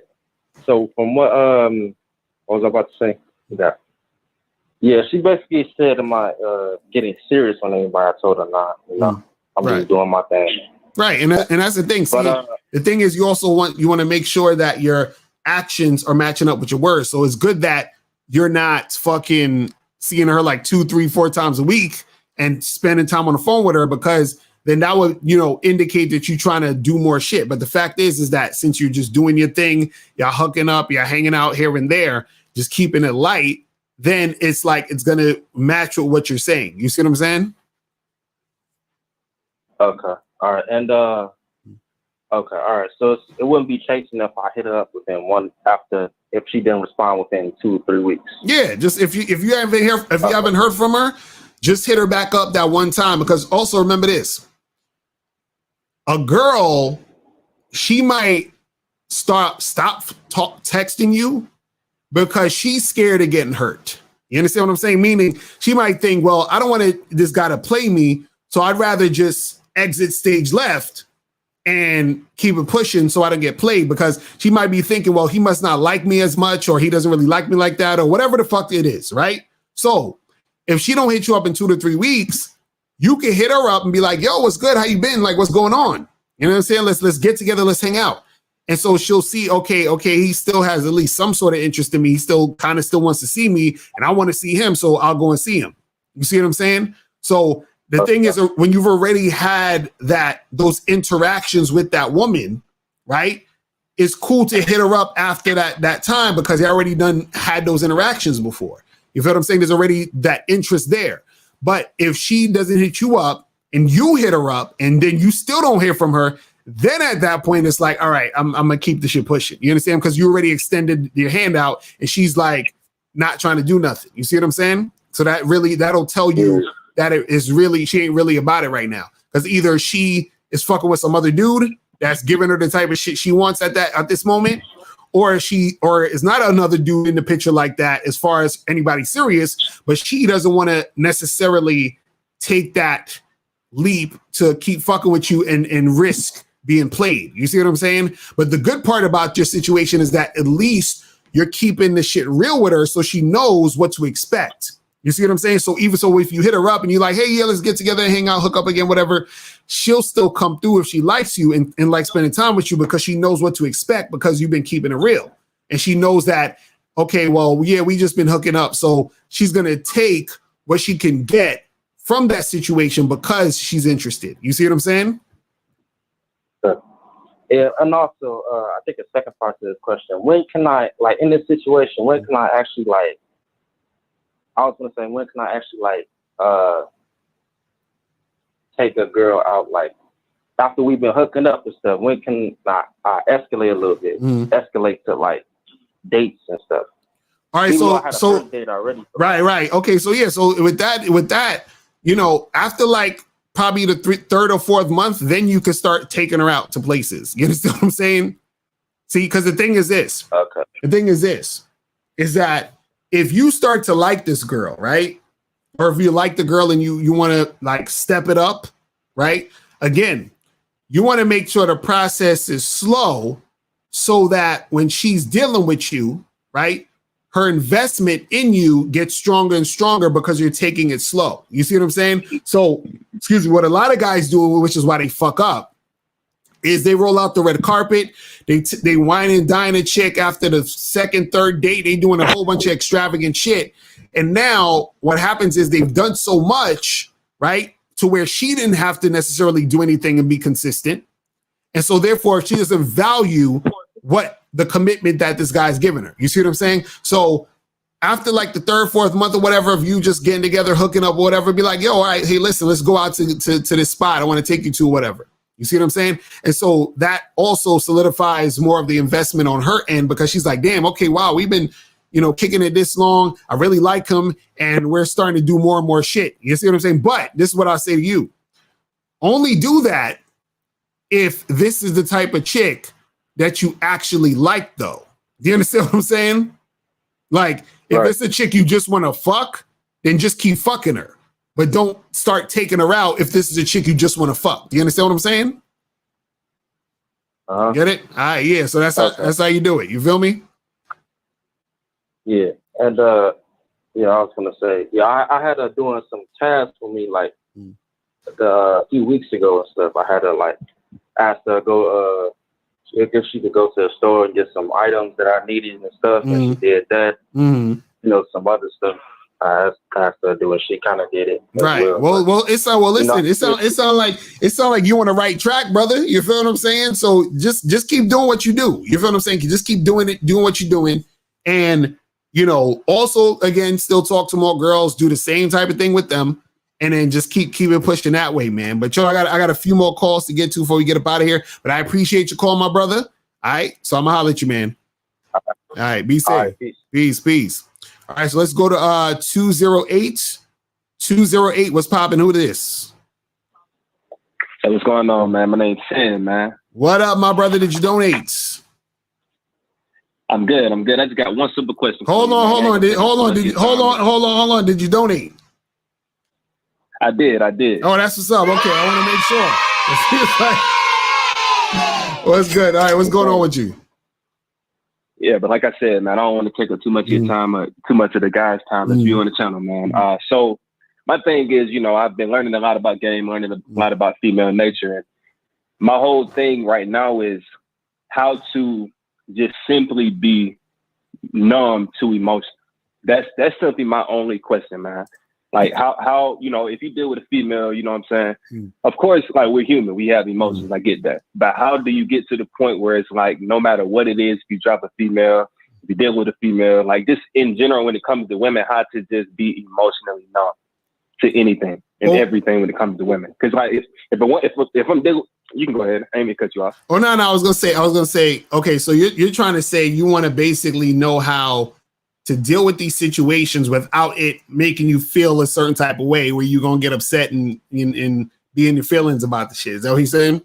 So from what was I about to say? Yeah, she basically said, am I getting serious on anybody? I told her not. I'm just doing my thing. Right. And that's the thing. See, the thing is, you also want to make sure that your actions are matching up with your words. So it's good that you're not fucking seeing her like 2, 3, 4 times a week and spending time on the phone with her, because then that would, indicate that you're trying to do more shit. But the fact is that since you're just doing your thing, you're hooking up, you're hanging out here and there, just keeping it light, then it's like it's going to match with what you're saying. You see what I'm saying? Okay. All right. And okay. All right. So it wouldn't be chasing if I hit her up within if she didn't respond within 2 or 3 weeks. Yeah. Just if you haven't heard from her, just hit her back up that one time. Because also remember this, a girl, she might stop texting you because she's scared of getting hurt. You understand what I'm saying? Meaning she might think, well, I don't want this guy to play me, so I'd rather just exit stage left and keep it pushing so I don't get played, because she might be thinking, well, he must not like me as much, or he doesn't really like me like that, or whatever the fuck it is, right? So if she don't hit you up in 2 to 3 weeks, you can hit her up and be like, yo, what's good? How you been? Like, what's going on? You know what I'm saying? Let's get together. Let's hang out. And so she'll see, okay, he still has at least some sort of interest in me. He still wants to see me, and I want to see him, so I'll go and see him. You see what I'm saying? So the thing is, when you've already had those interactions with that woman, right? It's cool to hit her up after that time, because they already had those interactions before. You feel what I'm saying? There's already that interest there. But if she doesn't hit you up and you hit her up and then you still don't hear from her, then at that point, it's like, all right, I'm going to keep the shit pushing. You understand? Because you already extended your hand out and she's like not trying to do nothing. You see what I'm saying? So that'll tell you that she ain't really about it right now. Because either she is fucking with some other dude that's giving her the type of shit she wants at this moment, or is not another dude in the picture like that as far as anybody serious, but she doesn't want to necessarily take that leap to keep fucking with you and risk being played. You see what I'm saying? But the good part about your situation is that at least you're keeping the shit real with her, so she knows what to expect. You see what I'm saying? So even so, if you hit her up and you're like, hey, yeah, let's get together and hang out, hook up again, whatever, she'll still come through if she likes you and like spending time with you, because she knows what to expect, because you've been keeping it real. And she knows that, okay, well, yeah, we just been hooking up. So she's going to take what she can get from that situation because she's interested. You see what I'm saying? Yeah, and also, I think a second part to this question, when can I, like, in this situation, when can I actually, like, take a girl out, like, after we've been hooking up and stuff, when can I escalate a little bit, escalate to, like, dates and stuff? All right, even though I had a first date already. Right. Okay, so yeah, so with that, after like probably the third or fourth month, then you can start taking her out to places. You understand what I'm saying? See, because the thing is this. Okay. The thing is this, is that if you start to like this girl, right? Or if you like the girl and you want to like step it up, right? Again, you want to make sure the process is slow, so that when she's dealing with you, right, her investment in you gets stronger and stronger because you're taking it slow. You see what I'm saying? So, excuse me, what a lot of guys do, which is why they fuck up, is they roll out the red carpet, they wine and dine a chick after the second, third date, they doing a whole bunch of extravagant shit. And now what happens is they've done so much, right, to where she didn't have to necessarily do anything and be consistent. And so therefore she doesn't value what the commitment that this guy's giving her. You see what I'm saying? So after like the third, fourth month or whatever, of you just getting together, hooking up, or whatever, be like, yo, all right, hey, listen, let's go out to this spot. I want to take you to whatever. You see what I'm saying? And so that also solidifies more of the investment on her end, because she's like, damn, okay, wow, we've been, kicking it this long. I really like him, and we're starting to do more and more shit. You see what I'm saying? But this is what I'll say to you. Only do that if this is the type of chick that you actually like, though. Do you understand what I'm saying? Like, if it's a chick you just want to fuck, then just keep fucking her. But don't start taking her out if this is a chick you just want to fuck. Do you understand what I'm saying? Get it? All right, yeah. So that's how you do it. You feel me? Yeah. And I was gonna say, I had her doing some tasks for me like a few weeks ago and stuff. I had her like ask her go if she could go to the store and get some items that I needed and stuff, and she did that. Some other stuff I asked her to do, and she kind of did it. Right. Well, it sound like you're on the right track, brother. You feel what I'm saying? So just keep doing what you do. You feel what I'm saying? You just keep doing what you're doing, and also again, still talk to more girls, do the same type of thing with them, and then just keep it pushing that way, man. But I got a few more calls to get to before we get up out of here. But I appreciate your call, my brother. All right, so I'm gonna holler at you, man. All right, be safe. All right, peace. All right, so let's go to 208. 208, what's popping? Who this? Hey, what's going on, man? My name's Sam, man. What up, my brother? Did you donate? I'm good. I just got one simple question. Hold on. Did you donate? I did. Oh, that's what's up. Okay, I want to make sure. What's good? All right, what's going on with you? Yeah, but like I said, man, I don't want to take up too much of your time, or too much of the guys' time that's you on the channel, man. So my thing is, I've been learning a lot about game, learning a lot about female nature, and my whole thing right now is how to just simply be numb to emotion. That's simply my only question, man. Like how if you deal with a female, you know what I'm saying? Of course, like, we're human, we have emotions, I get that. But how do you get to the point where it's like, no matter what it is, if you drop a female, if you deal with a female, like, just in general, when it comes to women, how to just be emotionally numb to anything and everything when it comes to women? Because like if I'm dealing, you can go ahead. I ain't mean to cut you off. Oh no, I was gonna say, okay, so you're trying to say you want to basically know how to deal with these situations without it making you feel a certain type of way where you're gonna get upset and be in your feelings about the shit. Is that what he's saying?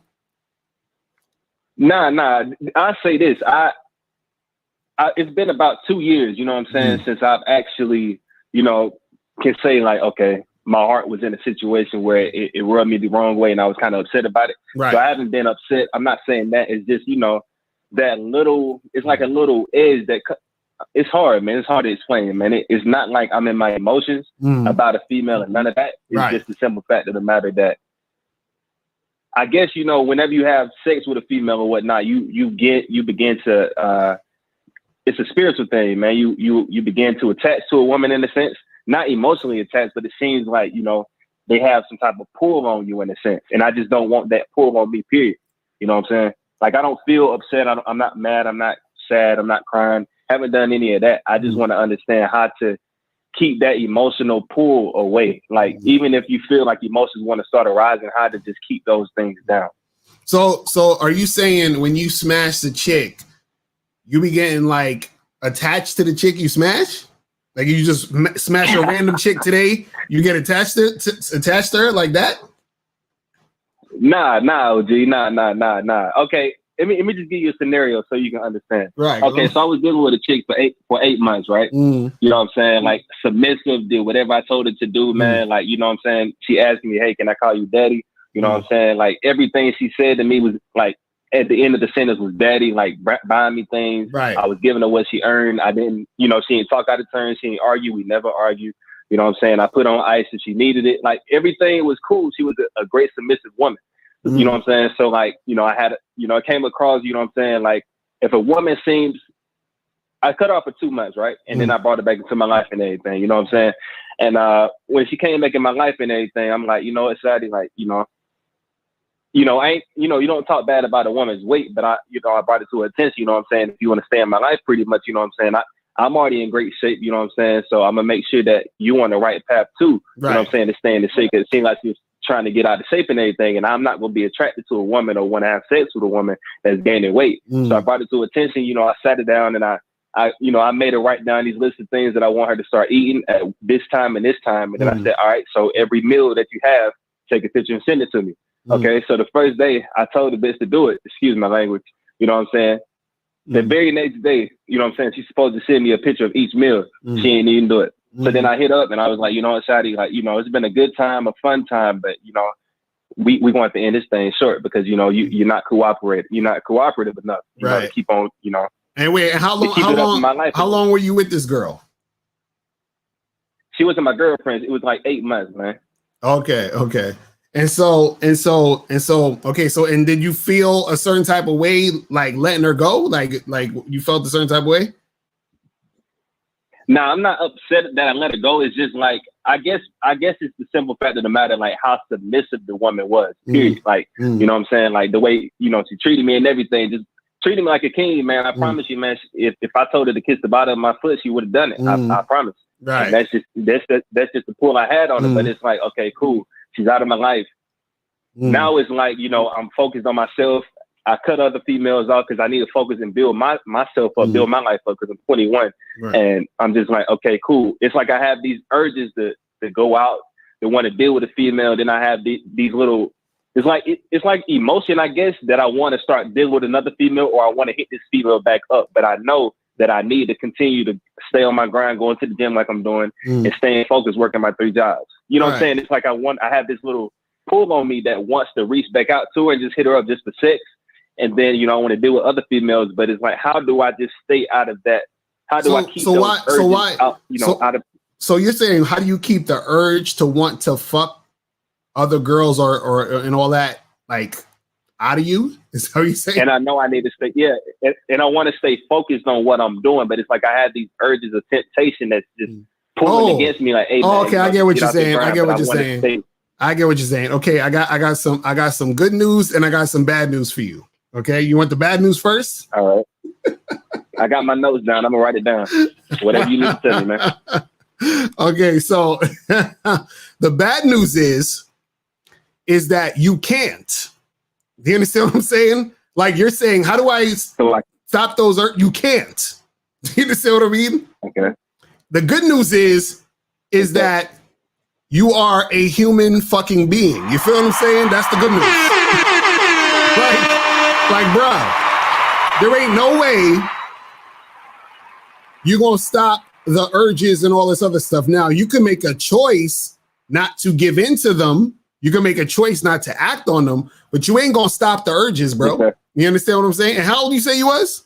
Nah. I say this. It's been about 2 years, you know what I'm saying, since I've actually, can say like, okay, my heart was in a situation where it rubbed me the wrong way and I was kind of upset about it. Right. So I haven't been upset. I'm not saying that. It's just, that little, it's like a little edge that it's hard, man. It's hard to explain, man. It's not like I'm in my emotions about a female and none of that. It's just the simple fact of the matter that I guess, whenever you have sex with a female or whatnot, you begin to, it's a spiritual thing, man. You begin to attach to a woman in a sense, not emotionally attached, but it seems like, they have some type of pull on you in a sense. And I just don't want that pull on me, period. You know what I'm saying? Like, I don't feel upset. I'm not mad. I'm not sad. I'm not crying. Haven't done any of that. I just want to understand how to keep that emotional pull away. Like, even if you feel like emotions want to start arising, how to just keep those things down. So are you saying when you smash the chick, you be getting like attached to the chick you smash? Like, you just smash a random chick today, you get attached to her like that? Nah, OG, nah. Okay, let me just give you a scenario so you can understand. Right. Okay, so I was dealing with a chick for eight months, right? You know what I'm saying? Like, submissive, did whatever I told her to do, man. Like, you know what I'm saying? She asked me, hey, can I call you daddy? You know what I'm saying? Like, everything she said to me was like, at the end of the sentence was daddy, like buying me things. Right. I was giving her what she earned. I didn't, she didn't talk out of turn. She didn't argue. We never argue. You know what I'm saying? I put on ice if she needed it. Like everything was cool. She was a great submissive woman. You know what I'm saying? So like, I had, it came across, you know what I'm saying? Like if a woman seems, I cut her off for 2 months, right? And then I brought her back into my life and everything, you know what I'm saying? And when she came back in my life and everything, I'm like, it's Sadie, like, I ain't, you don't talk bad about a woman's weight, but I brought it to her attention, you know what I'm saying? If you want to stay in my life pretty much, you know what I'm saying? I'm already in great shape, you know what I'm saying? So I'm going to make sure that you on the right path too, you know what I'm saying, to stay in the shape. It seemed like she was trying to get out of shape and everything, and I'm not going to be attracted to a woman or want to have sex with a woman that's gaining weight. So I brought it to attention, I sat her down and I made her write down these lists of things that I want her to start eating at this time and this time. And then I said, all right, so every meal that you have, take a picture and send it to me. Okay, so the first day I told the bitch to do it, excuse my language, you know what I'm saying? The very next day, you know what I'm saying, she's supposed to send me a picture of each meal. She ain't even do it. So then I hit up and I was like, Shadi, like, it's been a good time, a fun time, but, we want to end this thing short because, you're not cooperating. You're not cooperative enough. You know, to keep on, And wait, how long were you with this girl? She wasn't my girlfriend. It was like 8 months, man. Okay. And did you feel a certain type of way, like letting her go? Like you felt a certain type of way? No, I'm not upset that I let her go. It's just like, I guess it's the simple fact of the matter, like how submissive the woman was, period. Like, you know what I'm saying? Like the way, she treated me and everything, just treated me like a king, man. I promise you, man, if I told her to kiss the bottom of my foot, she would have done it. I promise. Right. And that's just the pull I had on her. But it's like, okay, cool. She's out of my life. Now it's like, I'm focused on myself. I cut other females off because I need to focus and build myself up, build my life up because I'm 21. Right. And I'm just like, okay, cool. It's like I have these urges to go out, to want to deal with a female. Then I have these little, it's like emotion, I guess, that I want to start dealing with another female or I want to hit this female back up. But I know that I need to continue to stay on my grind, going to the gym like I'm doing and staying focused, working my 3 jobs. You know what I'm saying? It's like I have this little pull on me that wants to reach back out to her and just hit her up just for sex. And then, I want to deal with other females, but it's like, how do I just stay out of that? How do I keep those urges out, out of... So you're saying, how do you keep the urge to want to fuck other girls or and all that, like, out of you? Is that what you're saying? And I know I need to stay, and I want to stay focused on what I'm doing, but it's like I have these urges of temptation that's just pulling against me, like, hey, man, okay, I get what you're saying. I get what you're saying. Okay, I got some good news and I got some bad news for you. Okay, you want the bad news first? All right. I got my notes down. I'm gonna write it down. Whatever you need to tell me, man. Okay, so the bad news is that you can't. Do you understand what I'm saying? Like you're saying, how do I stop those? You can't. Do you understand what I mean? Okay. The good news is that you are a human fucking being. You feel what I'm saying? That's the good news. Like, bruh, there ain't no way you're going to stop the urges and all this other stuff. Now, you can make a choice not to give in to them. You can make a choice not to act on them, but you ain't going to stop the urges, bro. Okay. You understand what I'm saying? And how old you say you was?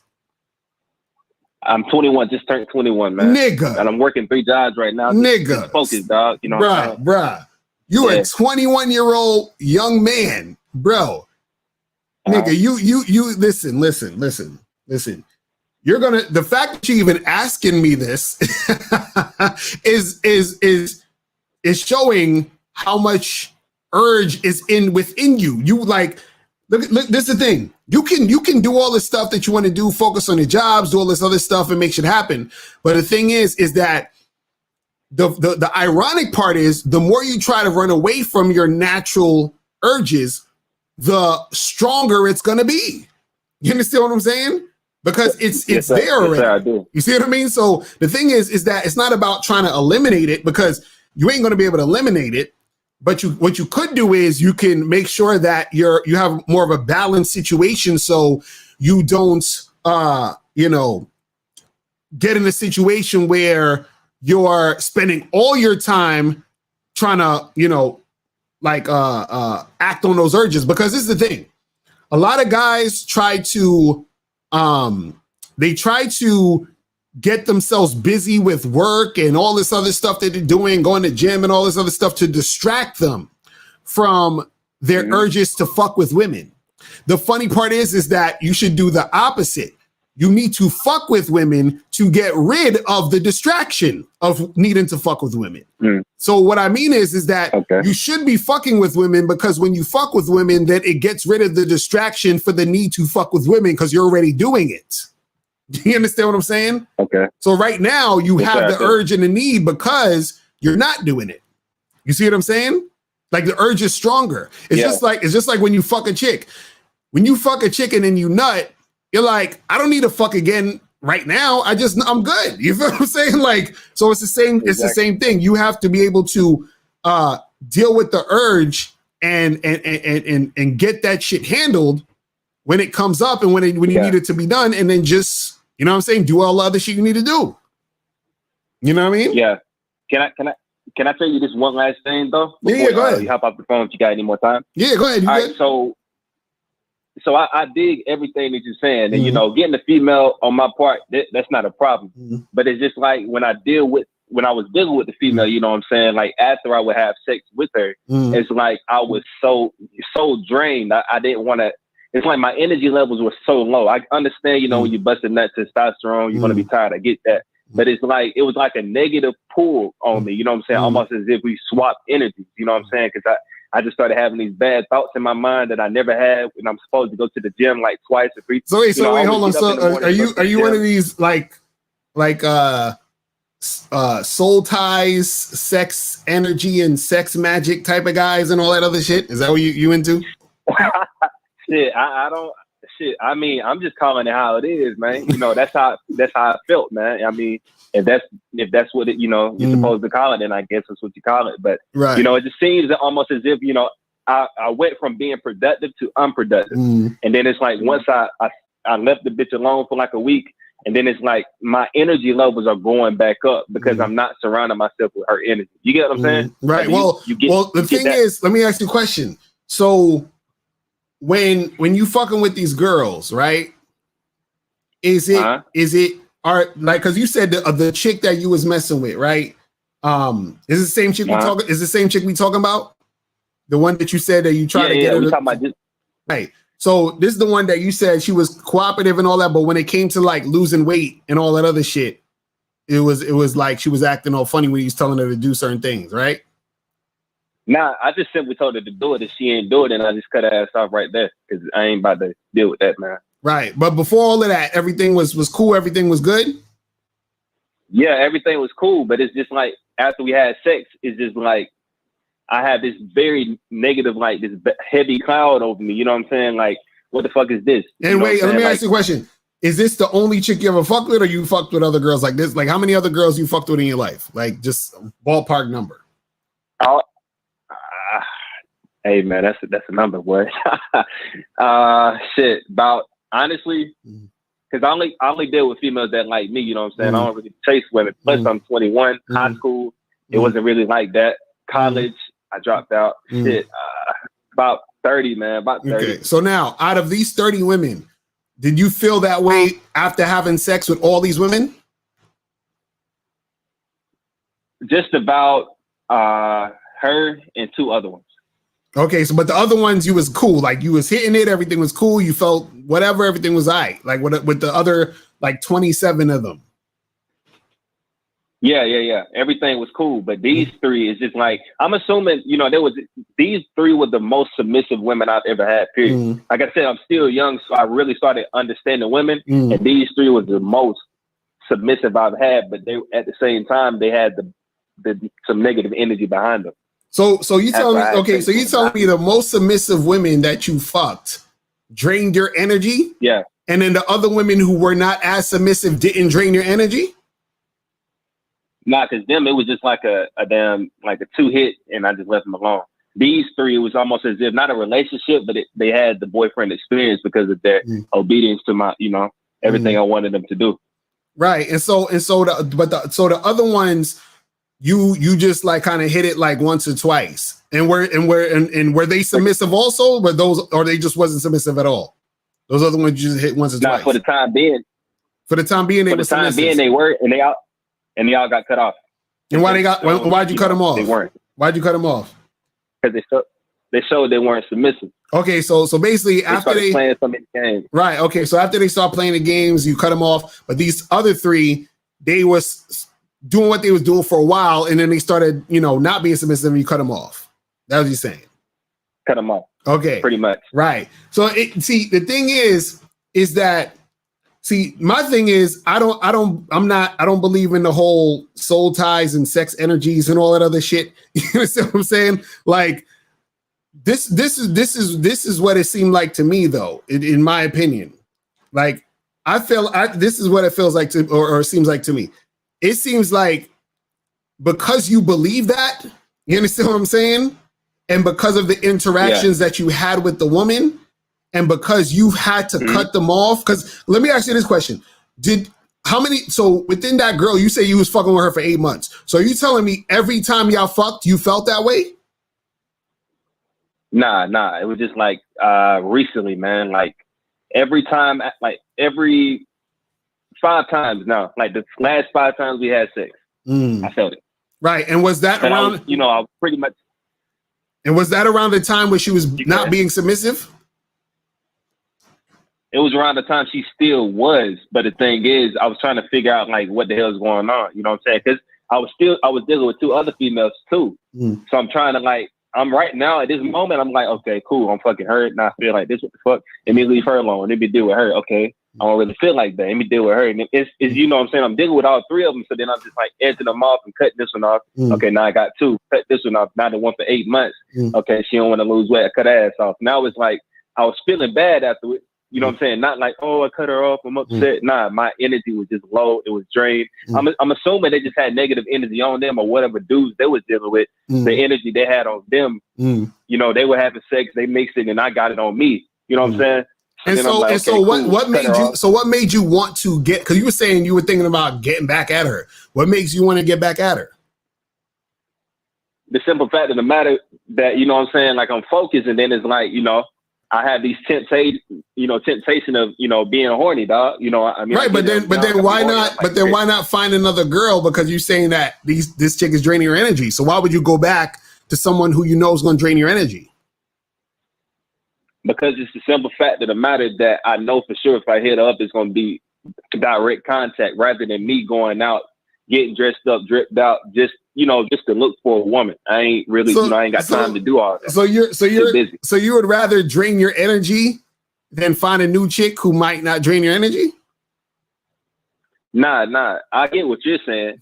I'm 21, just turned 21, man. Nigga. And I'm working 3 jobs right now. Just focused, dog. You know what I'm saying? Bruh. You a 21-year-old young man, bro. Nigga, you listen. You're gonna, the fact that you even asking me this is showing how much urge is within you. You like, look, this is the thing. You can do all this stuff that you want to do, focus on your jobs, do all this other stuff and make shit happen. But the thing is that the ironic part is the more you try to run away from your natural urges, the stronger it's going to be. You understand what I'm saying? Because it's there already. Yes, I do. You see what I mean? So the thing is that it's not about trying to eliminate it because you ain't going to be able to eliminate it. But what you could do is you can make sure that you have more of a balanced situation so you don't, get in a situation where you're spending all your time trying to, act on those urges. Because this is the thing. a lot of guys try to get themselves busy with work and all this other stuff that they're doing, going to gym and all this other stuff to distract them from their urges to fuck with women. The funny part is that you should do the opposite. You need to fuck with women to get rid of the distraction of needing to fuck with women. So what I mean is that you should be fucking with women, because when you fuck with women, then it gets rid of the distraction for the need to fuck with women because you're already doing it. Do you understand what I'm saying? Okay. So right now you have the urge and the need because you're not doing it. You see what I'm saying? Like the urge is stronger. It's just like when you fuck a chick. When you fuck a chick and then you nut, you're like, I don't need to fuck again right now. I'm good. You feel what I'm saying? Like, so it's the same. It's the same thing. You have to be able to deal with the urge and get that shit handled when it comes up and when you need it to be done, and then just, you know what I'm saying, do all the other shit you need to do. You know what I mean? Yeah. Can I tell you this one last thing though? Yeah, go ahead. You hop off the phone if you got any more time. Yeah, go ahead. All right, so I dig everything that you're saying, and you know, getting the female on my part, that's not a problem. But it's just like when I was dealing with the female, you know what I'm saying? Like after I would have sex with her, it's like I was so drained. I didn't want to. It's like my energy levels were so low. I understand, you know, when you busting that testosterone, you're gonna be tired. I get that, but it's like it was like a negative pull on me. You know what I'm saying? Almost as if we swapped energies. You know what I'm saying? Because I just started having these bad thoughts in my mind that I never had when I'm supposed to go to the gym like twice or three. So wait, hold on. So are you one of these like soul ties, sex energy, and sex magic type of guys and all that other shit? Is that what you into? Shit, I don't. Shit, I mean, I'm just calling it how it is, man. You know, that's how I felt, man. I mean, if that's what it, you know, you're supposed to call it, then I guess that's what you call it. But you know, it just seems almost as if, you know, I went from being productive to unproductive, and then it's like once I left the bitch alone for like a week, and then it's like my energy levels are going back up because I'm not surrounding myself with her energy. You get what I'm saying? Right. I mean, the thing is, let me ask you a question. So when you fucking with these girls, right? Is it because you said the chick that you was messing with, right? Is the same chick we talking about? The one that you said that you tried to get her to, talking about this. Right. So this is the one that you said she was cooperative and all that, but when it came to like losing weight and all that other shit, it was like she was acting all funny when he was telling her to do certain things, right? Nah, I just simply told her to do it. If she ain't do it, then I just cut her ass off right there because I ain't about to deal with that, man. Right, but before all of that, everything was cool. Everything was good. Yeah, everything was cool, but it's just like after we had sex, it's just like I have this very negative, like this heavy cloud over me. You know what I'm saying? Like, what the fuck is this? And wait, let me ask you a question. Is this the only chick you ever fucked with, or you fucked with other girls like this? Like, how many other girls you fucked with in your life? Like, just a ballpark number. Hey man, that's a number, boy. Shit, about honestly, because I only deal with females that like me. You know what I'm saying? I don't really chase women. Plus, I'm 21. High school, it wasn't really like that. College, I dropped out. Shit, about 30, man. About 30. Okay, so now out of these 30 women, did you feel that way after having sex with all these women? Just about her and two other ones. Okay, so but the other ones you was cool, like you was hitting it, everything was cool, you felt whatever, everything was all right. Like with the other like 27 of them. Yeah. Everything was cool, but these three is just like I'm assuming, you know, these three were the most submissive women I've ever had. Period. Like I said, I'm still young, so I really started understanding women, and these three was the most submissive I've had. But they at the same time they had some negative energy behind them. So you telling me, okay, so you telling me the most submissive women that you fucked drained your energy? Yeah. And then the other women who were not as submissive didn't drain your energy? Nah, because them, it was just like a damn, like a 2-hit, and I just left them alone. These three, it was almost as if not a relationship, but they had the boyfriend experience because of their obedience to my, you know, everything I wanted them to do. Right. And so the other ones, you just like kind of hit it like once or twice, and were they submissive also? Were those, or they just wasn't submissive at all? Those other ones you just hit once or twice. For the time being. For the time being, they were submissive. They were, and they all got cut off. And why'd you cut them off? They weren't. Why'd you cut them off? Because they showed they weren't submissive. Okay, so basically after they playing some of the games. Right. Okay, so after they start playing the games, you cut them off. But these other three, they was doing what they was doing for a while, and then they started, not being submissive, and you cut them off. That was you saying. Cut them off. Okay. Pretty much. Right. So the thing is that my thing is I don't believe in the whole soul ties and sex energies and all that other shit. You understand what I'm saying? Like this is what it seemed like to me, though, in my opinion. Like this is what it feels like to, or seems like to me. It seems like because you believe that, you understand what I'm saying? And because of the interactions that you had with the woman, and because you had to cut them off, because let me ask you this question. So within that girl, you say you was fucking with her for 8 months. So are you telling me every time y'all fucked, you felt that way? Nah. It was just like recently, man. Like every 5 times now. Like the last 5 times we had sex, I felt it. Right. And was that around? I was pretty much. And was that around the time where she was not being submissive? It was around the time she still was, but the thing is, I was trying to figure out like what the hell is going on. You know what I'm saying? Because I was dealing with 2 other females too. So I'm trying to I'm right now at this moment. I'm like, okay, cool. I'm fucking hurt, and I feel like this. What the fuck? Let me leave her alone. Let me deal with her. Okay, I don't really feel like that. Let me deal with her. And it's you know what I'm saying? I'm dealing with all 3 of them. So then I'm just like edging them off and cutting this one off. Okay, now I got 2. Cut this one off. Now the one for 8 months. Okay, she don't want to lose weight. I cut her ass off. Now it's like I was feeling bad afterwards. You know what I'm saying? Not like, oh, I cut her off, I'm upset. Nah, my energy was just low. It was drained. I'm assuming they just had negative energy on them, or whatever dudes they was dealing with. The energy they had on them, they were having sex, they mixed it, and I got it on me. You know what I'm saying? What made you want to get, because you were saying you were thinking about getting back at her. What makes you want to get back at her? The simple fact of the matter that, you know what I'm saying, like I'm focused, and then it's like, I have these temptation of being horny, dog. Right, but then why not? But then why not find another girl? Because you're saying that this chick is draining your energy. So why would you go back to someone who you know is going to drain your energy? Because it's the simple fact of the matter that I know for sure if I hit her up, it's going to be direct contact rather than me going out, getting dressed up, dripped out, just to look for a woman. I ain't really, I ain't got time to do all that. So you would rather drain your energy than find a new chick who might not drain your energy? Nah. I get what you're saying.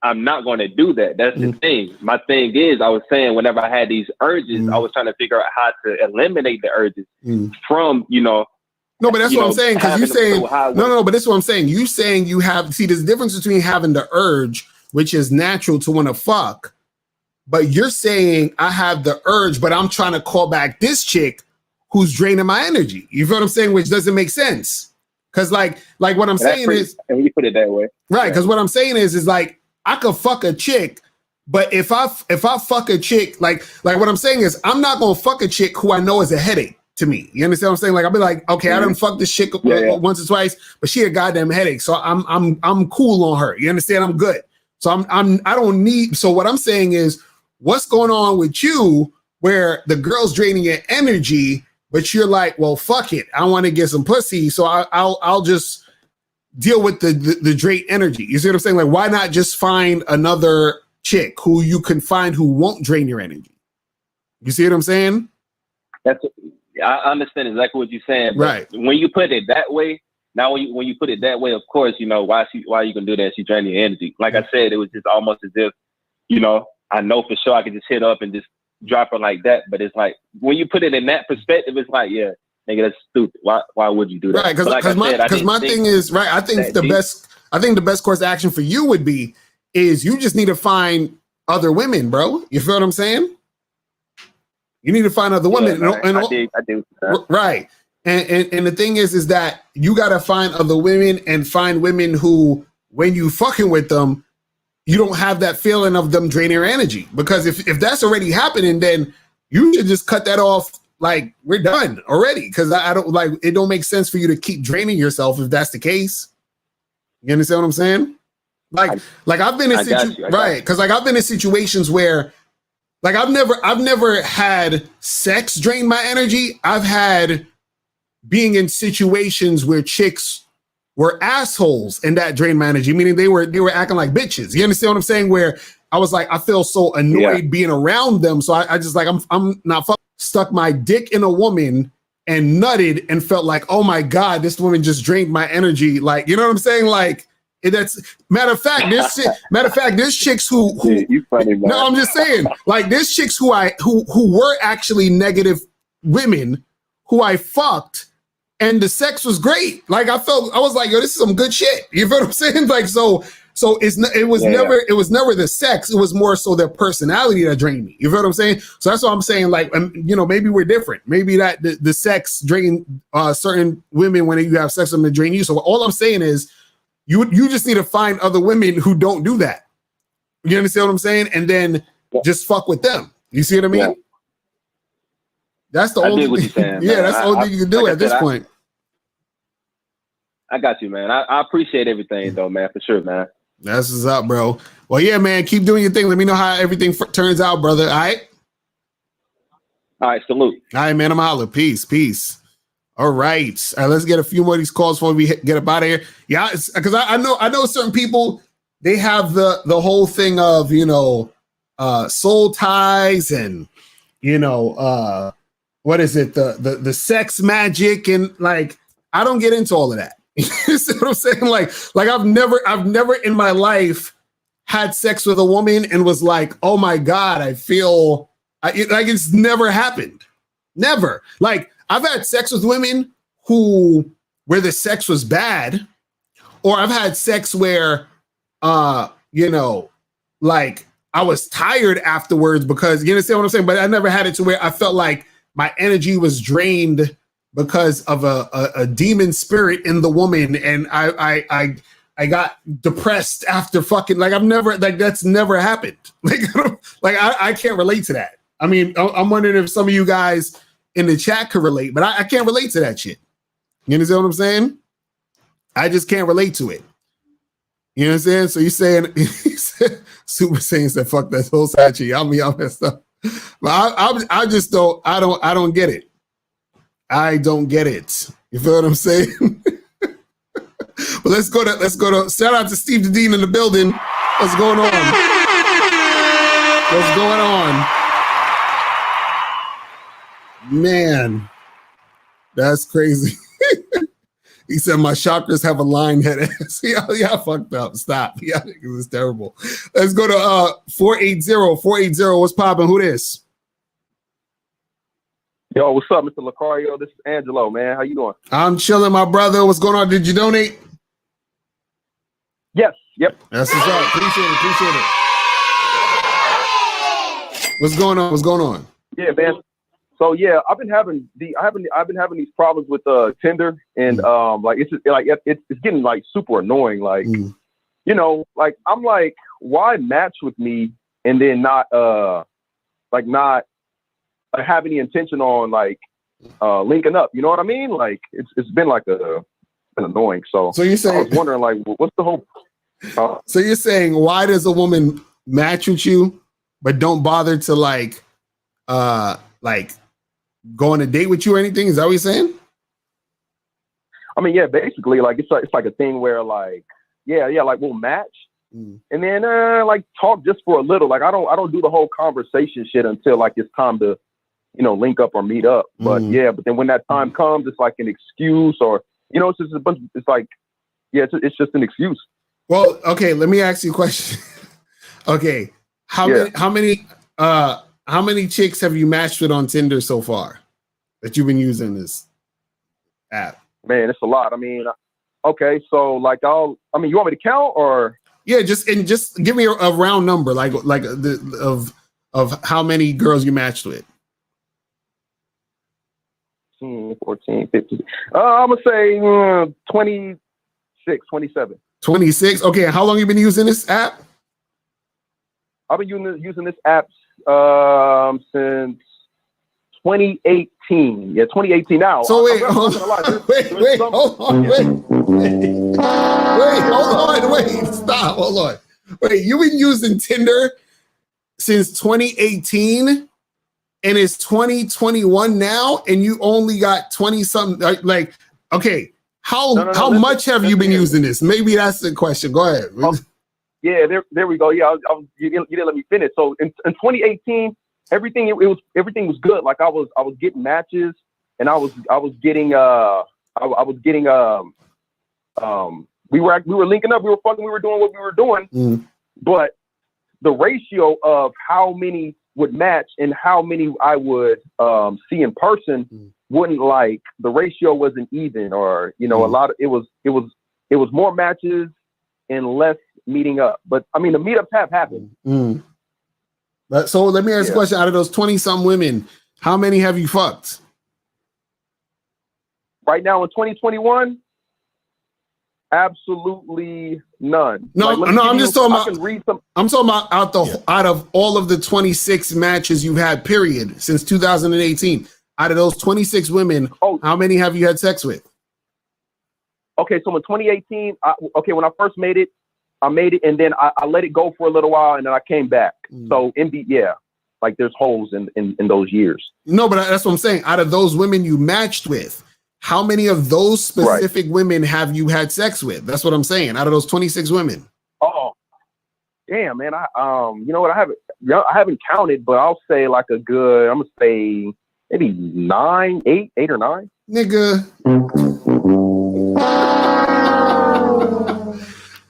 I'm not going to do that. That's the thing. My thing is, I was saying whenever I had these urges, I was trying to figure out how to eliminate the urges from, No, but that's what I'm saying. Because you're saying, no, but that's what I'm saying. You saying you have, there's a difference between having the urge, which is natural to want to fuck, but you're saying I have the urge, but I'm trying to call back this chick who's draining my energy. You feel what I'm saying? Which doesn't make sense. Because like what I'm saying is, and you put it that way, right? Because what I'm saying is like I could fuck a chick, but if I fuck a chick, like what I'm saying is I'm not gonna fuck a chick who I know is a headache to me. You understand what I'm saying? Like I'll be like, okay, I done fucked this chick once or twice, but she a goddamn headache, so I'm cool on her. You understand? I'm good. So I don't need. So what I'm saying is, what's going on with you where the girl's draining your energy, but you're like, well, fuck it, I want to get some pussy, so I'll just deal with the drain energy. You see what I'm saying? Like, why not just find another chick who you can find who won't drain your energy? You see what I'm saying? I understand exactly what you're saying. But right. When you put it that way. Now, when you put it that way, of course, why are you gonna do that? She draining your energy. Like I said, it was just almost as if, I know for sure I could just hit up and just drop her like that. But it's like when you put it in that perspective, it's like, yeah, nigga, that's stupid. Why would you do that? Right, because my thing is, right, I think the best course of action for you would be is you just need to find other women, bro. You feel what I'm saying? You need to find other women. I do. Right. And the thing is that you got to find other women and find women who, when you fucking with them, you don't have that feeling of them draining your energy. Because if that's already happening, then you should just cut that off. Like, we're done already. Because I don't like, it don't make sense for you to keep draining yourself if that's the case. You understand what I'm saying? Like I've been in right, because like I've been in situations where like I've never had sex drain my energy. I've had being in situations where chicks were assholes and that drained my energy, meaning they were acting like bitches. You understand what I'm saying? Where I was like, I feel so annoyed being around them. So I just like, I'm not stuck my dick in a woman and nutted and felt like, oh my God, this woman just drained my energy. Like, you know what I'm saying? Like, that's matter of fact, there's chicks who you funny, man. No, I'm just saying, like, there's chicks who were actually negative women who I fucked, and the sex was great. Like, I was like, yo, this is some good shit. You feel what I'm saying? Like, so it was never the sex. It was more so their personality that drained me. You feel what I'm saying? So that's what I'm saying. Like, you know, maybe we're different. Maybe that the sex drain certain women when you have sex with them to drain you. So all I'm saying is, you just need to find other women who don't do that. You understand what I'm saying? And then just fuck with them. You see what I mean? Yeah. That's the only thing. Yeah, that's the only thing you can do like at this point. I got you, man. I appreciate everything, though, man, for sure, man. That's what's up, bro. Well, yeah, man, keep doing your thing. Let me know how everything turns out, brother. All right? All right, salute. All right, man, I'm holla. Peace. All right. Let's get a few more of these calls before we get up out of here. Yeah, because I know certain people, they have the whole thing of, you know, soul ties and, you know, what is it? The sex magic, and like, I don't get into all of that. You see what I'm saying? Like I've never in my life had sex with a woman and was like, oh my God, I feel like it's never happened. Never. Like, I've had sex with women where the sex was bad, or I've had sex where, you know, like I was tired afterwards because, you understand what I'm saying? But I never had it to where I felt like my energy was drained because of a demon spirit in the woman, and I got depressed after fucking. Like, I've never, like, that's never happened. Like I can't relate to that. I mean, I'm wondering if some of you guys in the chat could relate, but I can't relate to that shit. You understand what I'm saying? I just can't relate to it. You know what I'm saying? So you're saying, Super Saiyan said, fuck that whole side shit. Y'all messed up. But I just don't get it. I don't get it. You feel what I'm saying? But let's go to shout out to Steve the Dean in the building. What's going on? What's going on? Man, that's crazy. He said my chakras have a line head. Yeah, fucked up. Stop. Yeah, it's terrible. Let's go to 480. 480. What's popping? Who this? Yo, what's up, Mr. Locario? This is Angelo, man. How you doing? I'm chilling, my brother. What's going on? Did you donate? Yes. Yep. That's what's up. Appreciate it. What's going on? Yeah, man. So yeah, I've been having these problems with Tinder, and like it's getting like super annoying. Like you know, like I'm like, why match with me and then not have any intention on like linking up? You know what I mean? Like it's been like been annoying. So you're saying, I was wondering like, what's the whole? So you're saying, why does a woman match with you but don't bother to like go on a date with you or anything? Is that what you're saying? I mean, yeah, basically, like it's like a thing where like, yeah, like we'll match, and then like talk just for a little. Like I don't do the whole conversation shit until like it's time to, you know, link up or meet up. But yeah, but then when that time comes, it's like an excuse, or you know, it's just a bunch. It's like, yeah, it's just an excuse. Well, okay, let me ask you a question. Okay, how many chicks have you matched with on Tinder so far that you've been using this app? Man, it's a lot. I mean, okay, so like you want me to count or? Yeah, just give me a round number, like of how many girls you matched with. 14, 15. I'm gonna say 26, 27. 26. Okay, how long you been using this app? I've been using this app since 2018. Yeah, 2018 now. So wait, I'm hold not gonna lie, wait, stop, hold on. Wait, you've been using Tinder since 2018 and it's 2021 now and you only got 20 something, like, okay, how much have you been using this? Maybe that's the question. Go ahead. Yeah, there we go. Yeah, you didn't let me finish. So in 2018, everything was good. Like I was getting matches, and I was getting we were linking up, we were fucking, we were doing what we were doing, but the ratio of how many would match and how many I would see in person wouldn't, like, the ratio wasn't even, or a lot of it was more matches and less meeting up. But I mean, the meetups have happened. But so let me ask you a question. Out of those 20-some women, how many have you fucked? Right now in 2021, absolutely none. No, like, I'm just talking about. I can read some. I'm talking about out of all of the 26 matches you've had, period, since 2018. Out of those 26 women, how many have you had sex with? Okay, so in 2018, when I first made it, I made it, and then I let it go for a little while, and then I came back. So like there's holes in those years. No, but that's what I'm saying. Out of those women you matched with, how many of those specific women have you had sex with? That's what I'm saying. Out of those 26 women. Oh, damn, man. You know what? I haven't counted, but I'll say like a good. I'm gonna say maybe 8 or 9. Nigga.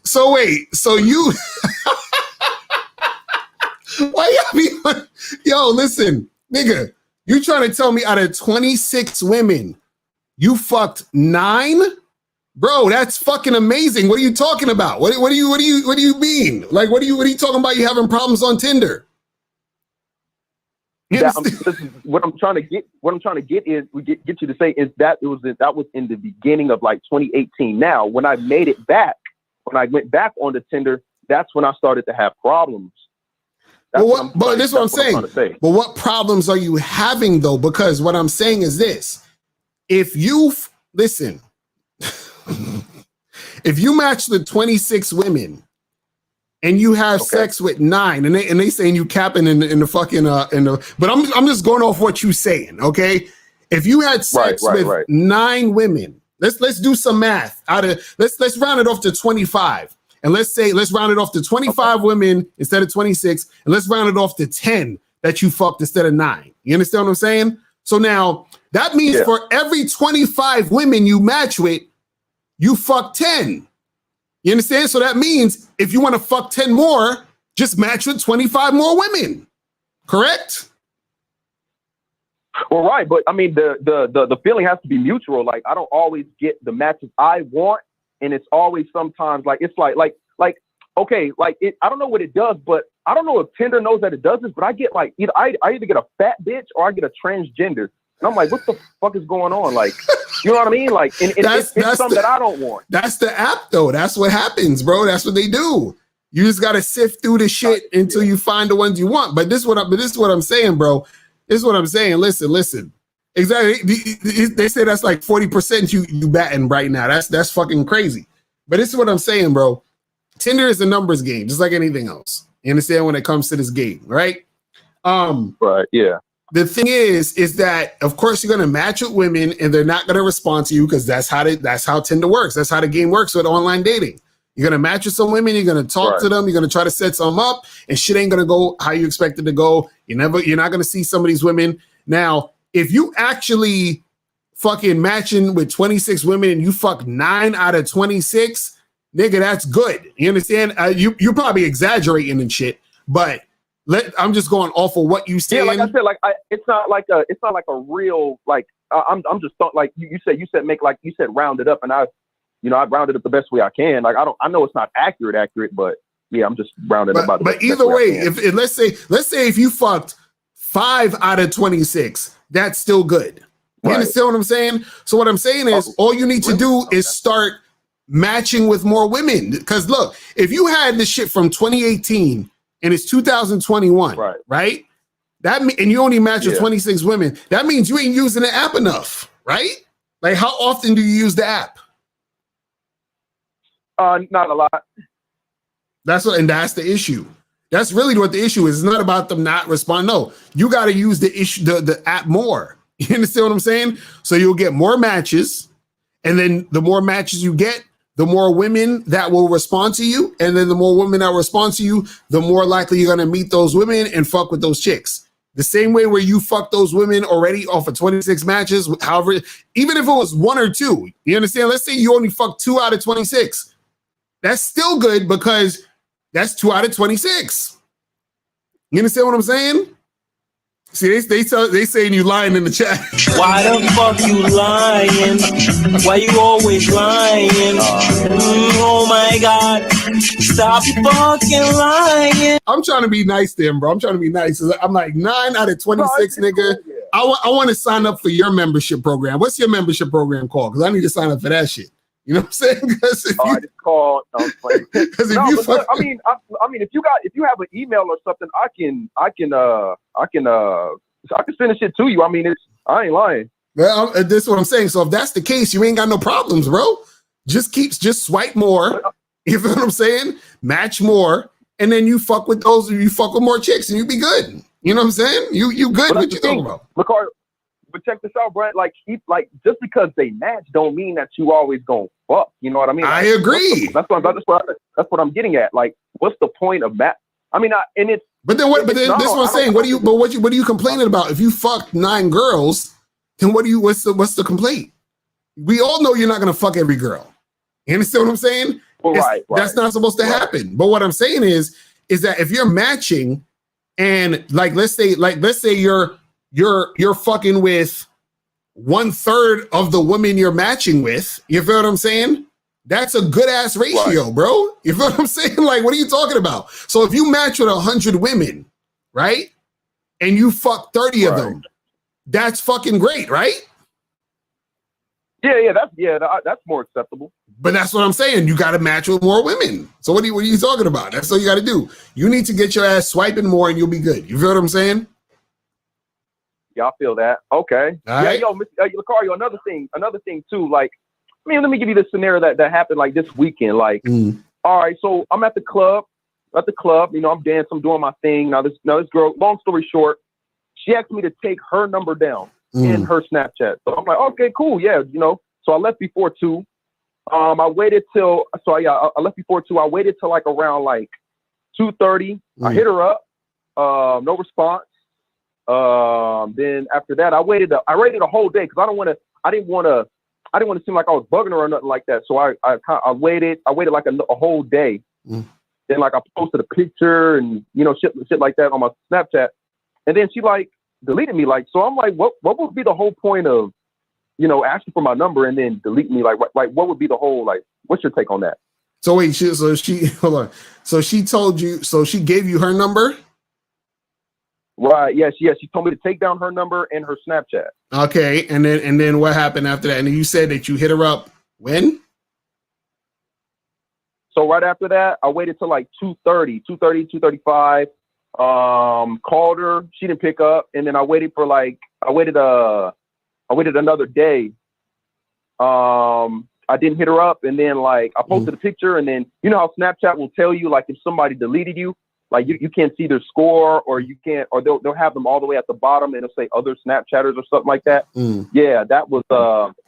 So wait, so you why you be, yo, listen, nigga, you trying to tell me out of 26 women, you fucked 9? Bro, that's fucking amazing. What are you talking about? What do you mean? Like, what are you talking about? You having problems on Tinder? What I'm trying to get is get you to say is that that was in the beginning of like 2018. Now, when I made it back, when I went back onto Tinder, that's when I started to have problems. But this is what I'm saying. But what problems are you having though? Because what I'm saying is this: if you listen, if you match the 26 women and you have sex with 9, and they saying you capping in the fucking but I'm just going off what you saying, okay? If you had sex with 9 women, let's do some math. Let's round it off to 25. And let's round it off to 25 women instead of 26, and let's round it off to 10 that you fucked instead of 9. You understand what I'm saying? So now that means for every 25 women you match with, you fuck 10. You understand? So that means if you want to fuck 10 more, just match with 25 more women. Correct? Well, right, but I mean the feeling has to be mutual. Like I don't always get the matches I want, and it's always sometimes like it's like okay, like it. I don't know what it does, but I don't know if Tinder knows that it does this. But I get like I either get a fat bitch or I get a transgender, and I'm like, what the fuck is going on? Like, you know what I mean? Like, and it's something that I don't want. That's the app, though. That's what happens, bro. That's what they do. You just gotta sift through the shit until you find the ones you want. But this is what I'm saying, bro. This is what I'm saying. Listen. Exactly. They say that's like 40% you batting right now. That's fucking crazy. But this is what I'm saying, bro. Tinder is a numbers game, just like anything else. You understand when it comes to this game, right? Right. Yeah. The thing is that of course you're gonna match with women and they're not gonna respond to you because that's how Tinder works. That's how the game works with online dating. You're gonna match with some women, you're gonna talk to them, you're gonna try to set some up, and shit ain't gonna go how you expect it to go. You're not gonna see some of these women. Now, if you actually fucking matching with 26 women and you fuck 9 out of 26, nigga, that's good. You understand? You're probably exaggerating and shit, but I'm just going off of what you said. Yeah, like I said, like it's not like a real like. I'm just like you said make like you said round it up, and I've rounded up the best way I can. Like I know it's not accurate, but yeah, I'm just rounding up. But either way, if let's say if you fucked 5 out of 26, that's still good. You understand what I'm saying? So what I'm saying is all you need to do is start matching with more women. Because look, if you had this shit from 2018 and it's 2021, right? And you only match with 26 women. That means you ain't using the app enough, right? Like, how often do you use the app? Not a lot. That's the issue. That's really what the issue is. It's not about them not responding. No, you got to use the app more. You understand what I'm saying? So you'll get more matches, and then the more matches you get, the more women that will respond to you, and then the more women that respond to you, the more likely you're gonna meet those women and fuck with those chicks. The same way where you fuck those women already off of 26 matches, however, even if it was 1 or 2, you understand? Let's say you only fuck 2 out of 26. That's still good because that's 2 out of 26. You understand what I'm saying? See, they saying you lying in the chat. Why the fuck you lying? Why you always lying? Oh my God. Stop fucking lying. I'm trying to be nice to him, bro. I'm trying to be nice. I'm like 9 out of 26, nigga. I want to sign up for your membership program. What's your membership program called? Because I need to sign up for that shit. You know what I'm saying? Because if I just called. I mean, if you have an email or something, I can send a shit to you. I mean, I ain't lying. Well, this is what I'm saying. So if that's the case, you ain't got no problems, bro. Just swipe more. You feel what I'm saying? Match more, and then you fuck with those. You fuck with more chicks, and you be good. You know what I'm saying? You good? What you talking about? Locario, but check this out, Brent. Like just because they match, don't mean that you always gonna fuck. You know what I mean? I agree. That's what I'm getting at. Like, what's the point of that? I mean, But then what? But then this is what I'm saying. What are you complaining about? If you fucked 9 girls, then what's the complaint? We all know you're not gonna fuck every girl. You understand what I'm saying? Well, right. That's not supposed to happen. But what I'm saying is that if you're matching, and let's say you're fucking with 1/3 of the women you're matching with. You feel what I'm saying? That's a good ass ratio, bro. You feel what I'm saying? Like, what are you talking about? So if you match with 100 women, right, and you fuck 30 of them, that's fucking great, right? Yeah, that's more acceptable. But that's what I'm saying. You got to match with more women. So what are you talking about? That's all you got to do. You need to get your ass swiping more, and you'll be good. You feel what I'm saying? Yeah, I feel that. Okay. All right. Yo, Locario, another thing too. Like, I mean, let me give you this scenario that happened like this weekend. Like, all right, so I'm at the club. You know, I'm dancing, I'm doing my thing. Now this girl. Long story short, she asked me to take her number down in her Snapchat. So I'm like, okay, cool, yeah, you know. So I left before 2. I left before 2. I waited till like around like 2:30. I hit her up. No response. Then after that, I waited a whole day because I didn't want to seem like I was bugging her or nothing like that. So I waited like a whole day. Then like I posted a picture and, you know, shit like that on my Snapchat. And then she like deleted me. Like, so I'm like, what would be the whole point of, you know, asking for my number and then delete me? Like what would be the whole, like, what's your take on that? So wait, hold on. So she told you, so she gave you her number? Right. Yes. She told me to take down her number and her Snapchat. Okay. And then what happened after that? And you said that you hit her up when? So right after that, I waited till like 2:35. Called her. She didn't pick up. And then I waited another day. I didn't hit her up. And then like I posted a picture, and then you know how Snapchat will tell you like if somebody deleted you. Like you can't see their score, or you can't, or they'll have them all the way at the bottom, and it'll say other Snapchatters or something like that. Yeah, that was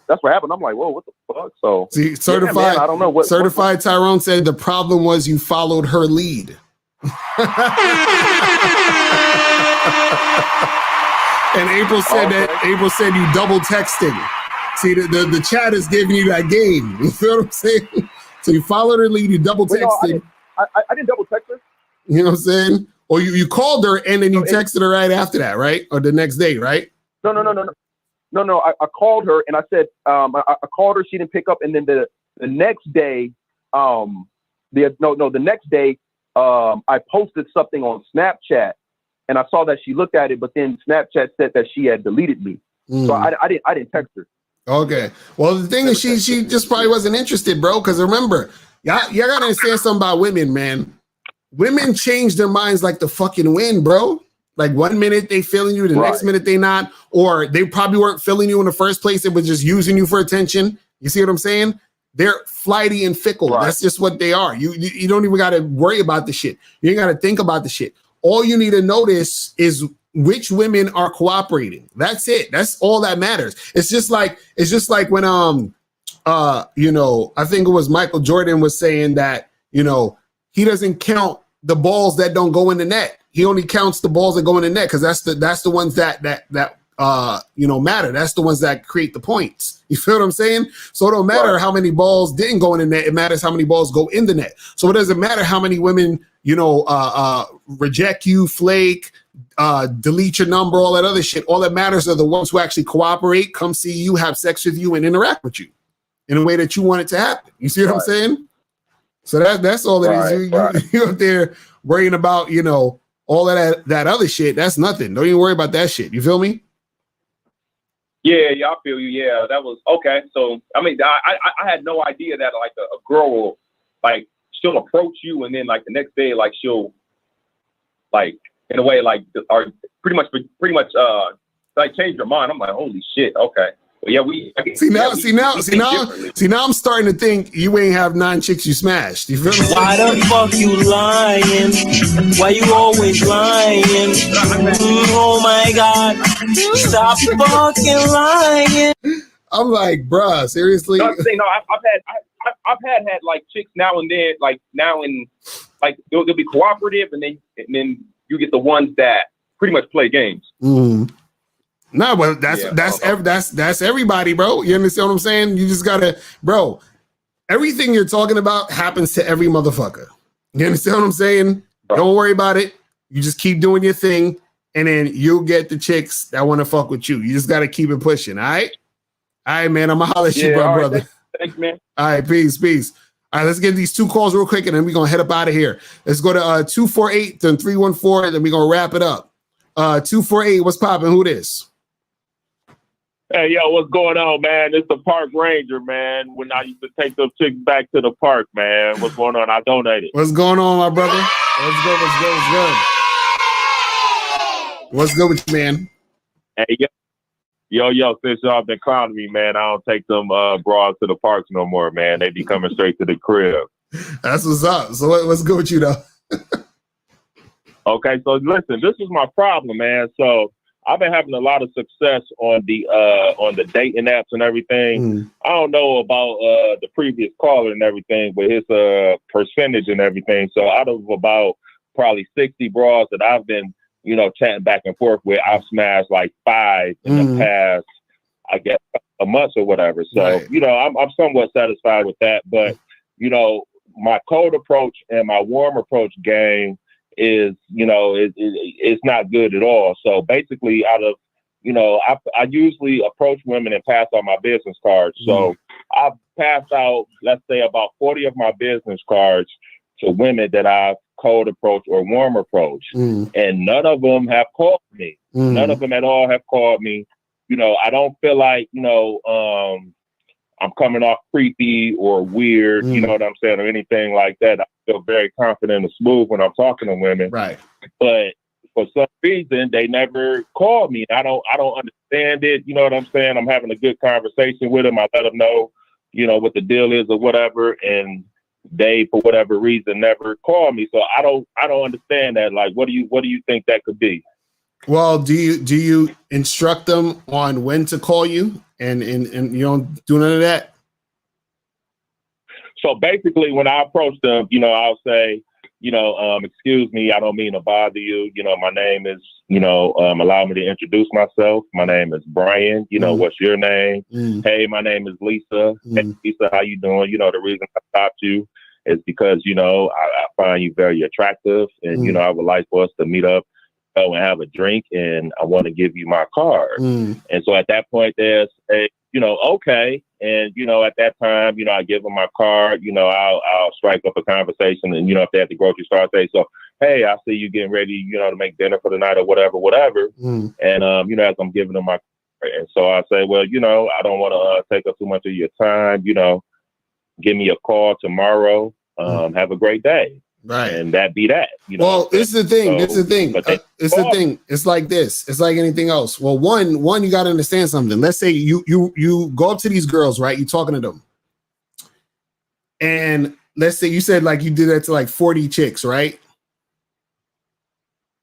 that's what happened. I'm like, whoa, what the fuck? So see, certified. Yeah, man, I don't know what certified. Tyrone said the problem was you followed her lead. And April said you double texting. See, the chat is giving you that game. You feel what I'm saying? So you followed her lead, you double texted. No, I didn't double text her. You know what I'm saying? Or you called her and then you texted her right after that, right? Or the next day, right? No. I called her and I said, I called her. She didn't pick up. And then the next day, the next day, I posted something on Snapchat and I saw that she looked at it, but then Snapchat said that she had deleted me. So I didn't text her. Okay. Well, the thing is, she just probably wasn't interested, bro. Because remember, y'all gotta understand something about women, man. women change their minds like the fucking wind, bro. Like 1 minute they feeling you, the next minute they not, or they probably weren't feeling you in the first place. They were just using you for attention. You see what I'm saying? They're flighty and fickle. Right. That's just what they are. You don't even got to worry about the shit. You ain't got to think about the shit. All you need to notice is which women are cooperating. That's it. That's all that matters. It's just like when you know, I think it was Michael Jordan was saying that, you know, he doesn't count the balls that don't go in the net. He only counts the balls that go in the net because that's the ones that you know, matter. That's the ones that create the points. You feel what I'm saying? So it don't matter how many balls didn't go in the net. It matters how many balls go in the net. So it doesn't matter how many women, you know, reject you, flake, delete your number, all that other shit. All that matters are the ones who actually cooperate, come see you, have sex with you, and interact with you in a way that you want it to happen. You see what I'm saying? So that's all it is. You up there worrying about, you know, all of that other shit. That's nothing. Don't even worry about that shit. You feel me? Yeah, I feel you. Yeah, that was okay. So I mean, I had no idea that like a girl will, like, she'll approach you and then like the next day like she'll like in a way like or pretty much like change your mind. I'm like, holy shit. Okay. But yeah, see now I'm starting to think you ain't have 9 chicks you smashed. You feel me? Why the fuck you lying? Why you always lying? Oh my God! Stop fucking lying. I'm like, bruh, seriously? No, I've had like chicks now and then, like now and like they'll be cooperative, and then you get the ones that pretty much play games. Mm. No, but that's everybody, bro. You understand what I'm saying? You just gotta, bro. Everything you're talking about happens to every motherfucker. You understand what I'm saying? Don't worry about it. You just keep doing your thing, and then you'll get the chicks that want to fuck with you. You just gotta keep it pushing. All right, man. I'm gonna holler at you, brother. Thanks, man. All right, peace. All right, let's get these 2 calls real quick, and then we're gonna head up out of here. Let's go to 248 then 314, and then we're gonna wrap it up. 248, what's popping? Who this? Hey, yo, what's going on, man? It's the park ranger, man. When I used to take those chicks back to the park, man. What's going on? I donated. What's going on, my brother? What's good? What's good with you, man? Hey, yo, since y'all been clowning me, man, I don't take them bras to the parks no more, man. They be coming straight to the crib. That's what's up. So what's good with you, though? Okay, so listen, this is my problem, man. So I've been having a lot of success on the dating apps and everything. I don't know about the previous caller and everything, but his percentage and everything. So out of about probably 60 bras that I've been, you know, chatting back and forth with, I've smashed like 5 in the past, I guess, a month or whatever. So, you know, I'm somewhat satisfied with that. But, you know, my cold approach and my warm approach game is, you know, it's not good at all. So basically out of, you know, I usually approach women and pass out my business cards. So I've passed out, let's say, about 40 of my business cards to women that I've cold approach or warm approach. And none of them have called me. None of them at all have called me. You know, I don't feel like, you know, I'm coming off creepy or weird, you know what I'm saying, or anything like that. I feel very confident and smooth when I'm talking to women. Right. But for some reason, they never call me. I don't understand it. You know what I'm saying? I'm having a good conversation with them. I let them know, you know, what the deal is or whatever. And they, for whatever reason, never call me. So I don't understand that. Like, what do you think that could be? Well, do you instruct them on when to call you? And you don't do none of that? So basically, when I approach them, you know, I'll say, you know, excuse me, I don't mean to bother you. You know, my name is, you know, allow me to introduce myself. My name is Brian. You know, what's your name? Hey, my name is Lisa. Hey, Lisa, how you doing? You know, the reason I stopped you is because, you know, I find you very attractive, and, you know, I would like for us to meet up and have a drink, and I want to give you my card. And so at that point, there's a, you know, okay. And, you know, at that time, you know, I give them my card, you know, I'll strike up a conversation, and, you know, if they're at the grocery store, I say, so, hey, I see you getting ready, you know, to make dinner for the night or whatever. And, you know, as I'm giving them my card, and so I say, well, you know, I don't want to take up too much of your time, you know, give me a call tomorrow. Have a great day. Right. And that be that. You know. Well, this is the thing. This is the thing. But It's the thing. It's like this. It's like anything else. Well, one, you got to understand something. Let's say you go up to these girls, right? You're talking to them, and let's say you said like you did that to like 40 chicks, right?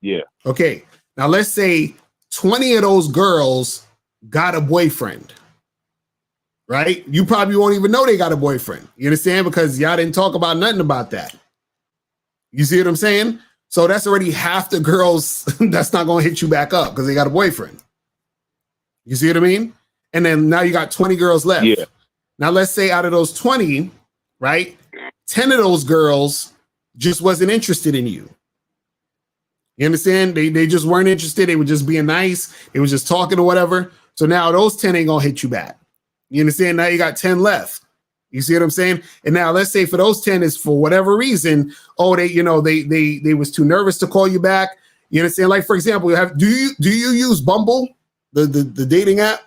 Yeah. Okay. Now let's say 20 of those girls got a boyfriend, right? You probably won't even know they got a boyfriend. You understand? Because y'all didn't talk about nothing about that. You see what I'm saying? So that's already half the girls that's not going to hit you back up because they got a boyfriend. You see what I mean? And then now you got 20 girls left. Yeah. Now let's say out of those 20, right? 10 of those girls just wasn't interested in you. You understand? They just weren't interested. They were just being nice. They were just talking or whatever. So now those 10 ain't going to hit you back. You understand? Now you got 10 left. You see what I'm saying? And now let's say for those 10 is for whatever reason, they was too nervous to call you back. You understand? Like, for example, do you use Bumble, the dating app?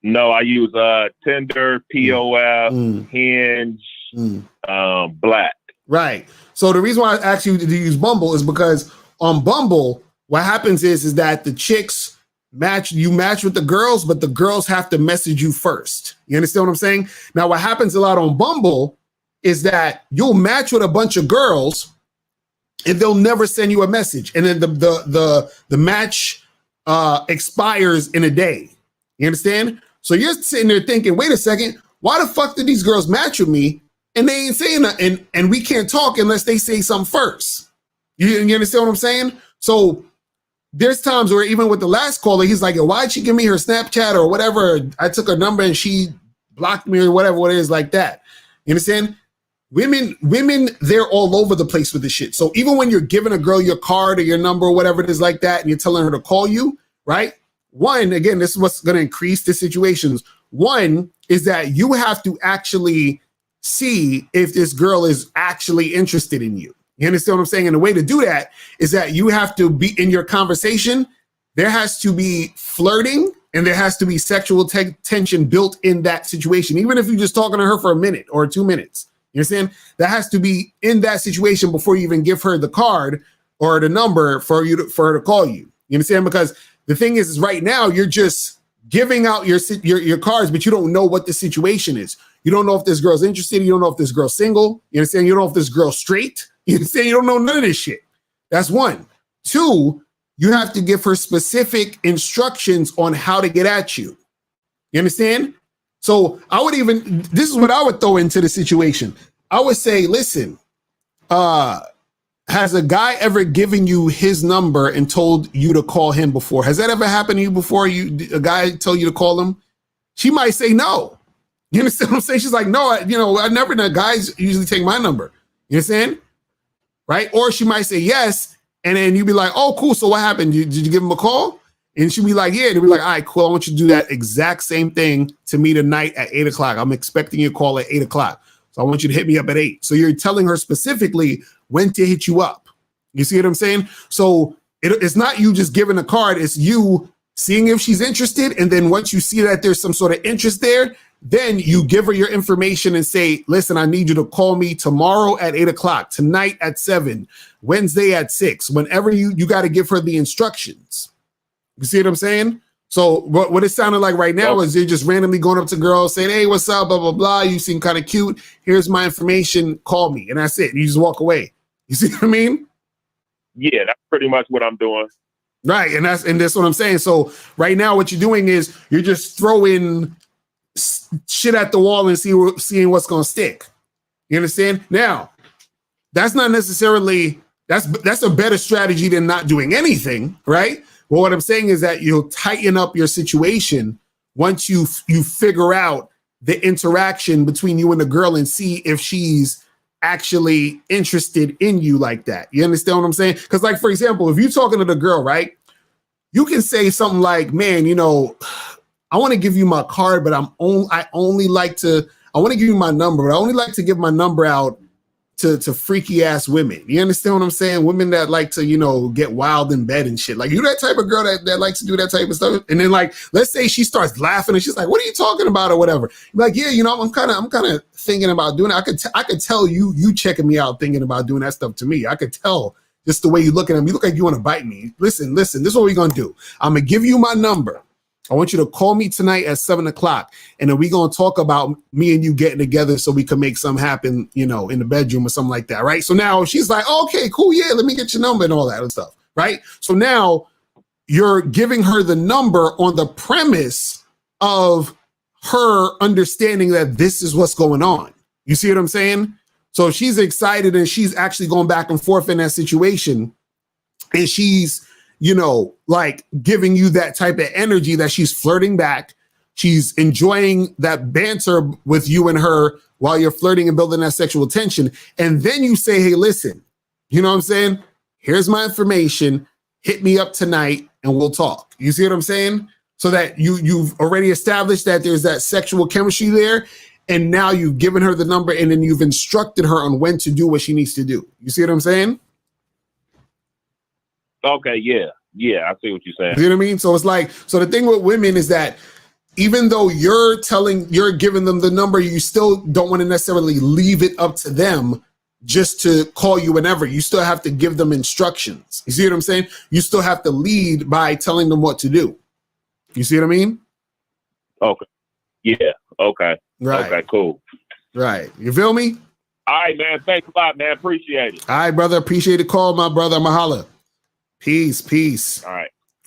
No, I use Tinder, POF, Hinge, Black. Right. So the reason why I asked you to use Bumble is because on Bumble, what happens is that the chicks match with the girls, but the girls have to message you first. You understand what I'm saying? Now, what happens a lot on Bumble is that you'll match with a bunch of girls and they'll never send you a message. And then the match expires in a day. You understand? So you're sitting there thinking, wait a second, why the fuck did these girls match with me? And they ain't saying nothing, and we can't talk unless they say something first. You understand what I'm saying? So there's times where even with the last caller, he's like, why'd she give me her Snapchat or whatever? I took her number and she blocked me or whatever it is like that. You understand? Women, they're all over the place with this shit. So even when you're giving a girl your card or your number or whatever it is like that, and you're telling her to call you, right? One, again, this is what's going to increase the situations. One is that you have to actually see if this girl is actually interested in you. You understand what I'm saying? And the way to do that is that you have to be in your conversation. There has to be flirting and there has to be sexual tension built in that situation. Even if you're just talking to her for a minute or 2 minutes, you understand? That has to be in that situation before you even give her the card or the number for her to call you. You understand? Because the thing is right now you're just giving out your cards, but you don't know what the situation is. You don't know if this girl's interested. You don't know if this girl's single. You understand? You don't know if this girl's straight. You understand? You don't know none of this shit. That's one. Two, you have to give her specific instructions on how to get at you. You understand? So this is what I would throw into the situation. I would say, listen, has a guy ever given you his number and told you to call him before? Has that ever happened to you before? A guy told you to call him? She might say no. You understand what I'm saying? She's like, no, I never know. Guys usually take my number. You understand? Right? Or she might say yes. And then you'd be like, oh, cool. So what happened? Did you give him a call? And she'd be like, yeah. And he'd be like, all right, cool. I want you to do that exact same thing to me tonight at 8 o'clock. I'm expecting your call at 8 o'clock. So I want you to hit me up at 8. So you're telling her specifically when to hit you up. You see what I'm saying? So it's not you just giving a card. It's you seeing if she's interested. And then once you see that there's some sort of interest there, then you give her your information and say, listen, I need you to call me tomorrow at 8 o'clock, tonight at 7, Wednesday at 6. Whenever you got to give her the instructions. You see what I'm saying? So what it sounded like right now is you're just randomly going up to girls saying, hey, what's up, blah, blah, blah. You seem kind of cute. Here's my information. Call me. And that's it. You just walk away. You see what I mean? Yeah, that's pretty much what I'm doing. Right. And that's what I'm saying. So right now what you're doing is you're just throwing shit at the wall and seeing what's going to stick. You understand? Now, that's not necessarily, that's a better strategy than not doing anything, right? Well, what I'm saying is that you'll tighten up your situation once you figure out the interaction between you and the girl and see if she's actually interested in you like that. You understand what I'm saying? Because like, for example, if you're talking to the girl, right, you can say something like, man, I want to give you my card, but I want to give you my number, but I only like to give my number out to freaky ass women. You understand what I'm saying? Women that like to, you know, get wild in bed and shit. Like, you that type of girl that likes to do that type of stuff. And then, like, let's say she starts laughing and she's like, "What are you talking about?" or whatever. You're like, yeah, you know, I'm kind of thinking about doing it. I could tell you checking me out thinking about doing that stuff to me. I could tell just the way you look at him. You look like you want to bite me. Listen, this is what we're gonna do. I'm gonna give you my number. I want you to call me tonight at 7:00, and then we're going to talk about me and you getting together so we can make something happen, you know, in the bedroom or something like that, right? So now she's like, okay, cool, yeah, let me get your number and all that stuff, right? So now you're giving her the number on the premise of her understanding that this is what's going on. You see what I'm saying? So she's excited and she's actually going back and forth in that situation, and she's, you know, like giving you that type of energy that she's flirting back. She's enjoying that banter with you and her while you're flirting and building that sexual tension. And then you say, hey, listen, you know what I'm saying? Here's my information. Hit me up tonight and we'll talk. You see what I'm saying? So that you've already established that there's that sexual chemistry there. And now you've given her the number and then you've instructed her on when to do what she needs to do. You see what I'm saying? Okay, yeah, I see what you're saying. You know what I mean? So it's like, so the thing with women is that even though you're giving them the number, you still don't want to necessarily leave it up to them just to call you whenever. You still have to give them instructions. You see what I'm saying? You still have to lead by telling them what to do. You see what I mean? Okay. Yeah. Okay. Right. Okay, cool. Right. You feel me? All right, man. Thanks a lot, man. Appreciate it. All right, brother. Appreciate the call, my brother. Mahalo. Peace.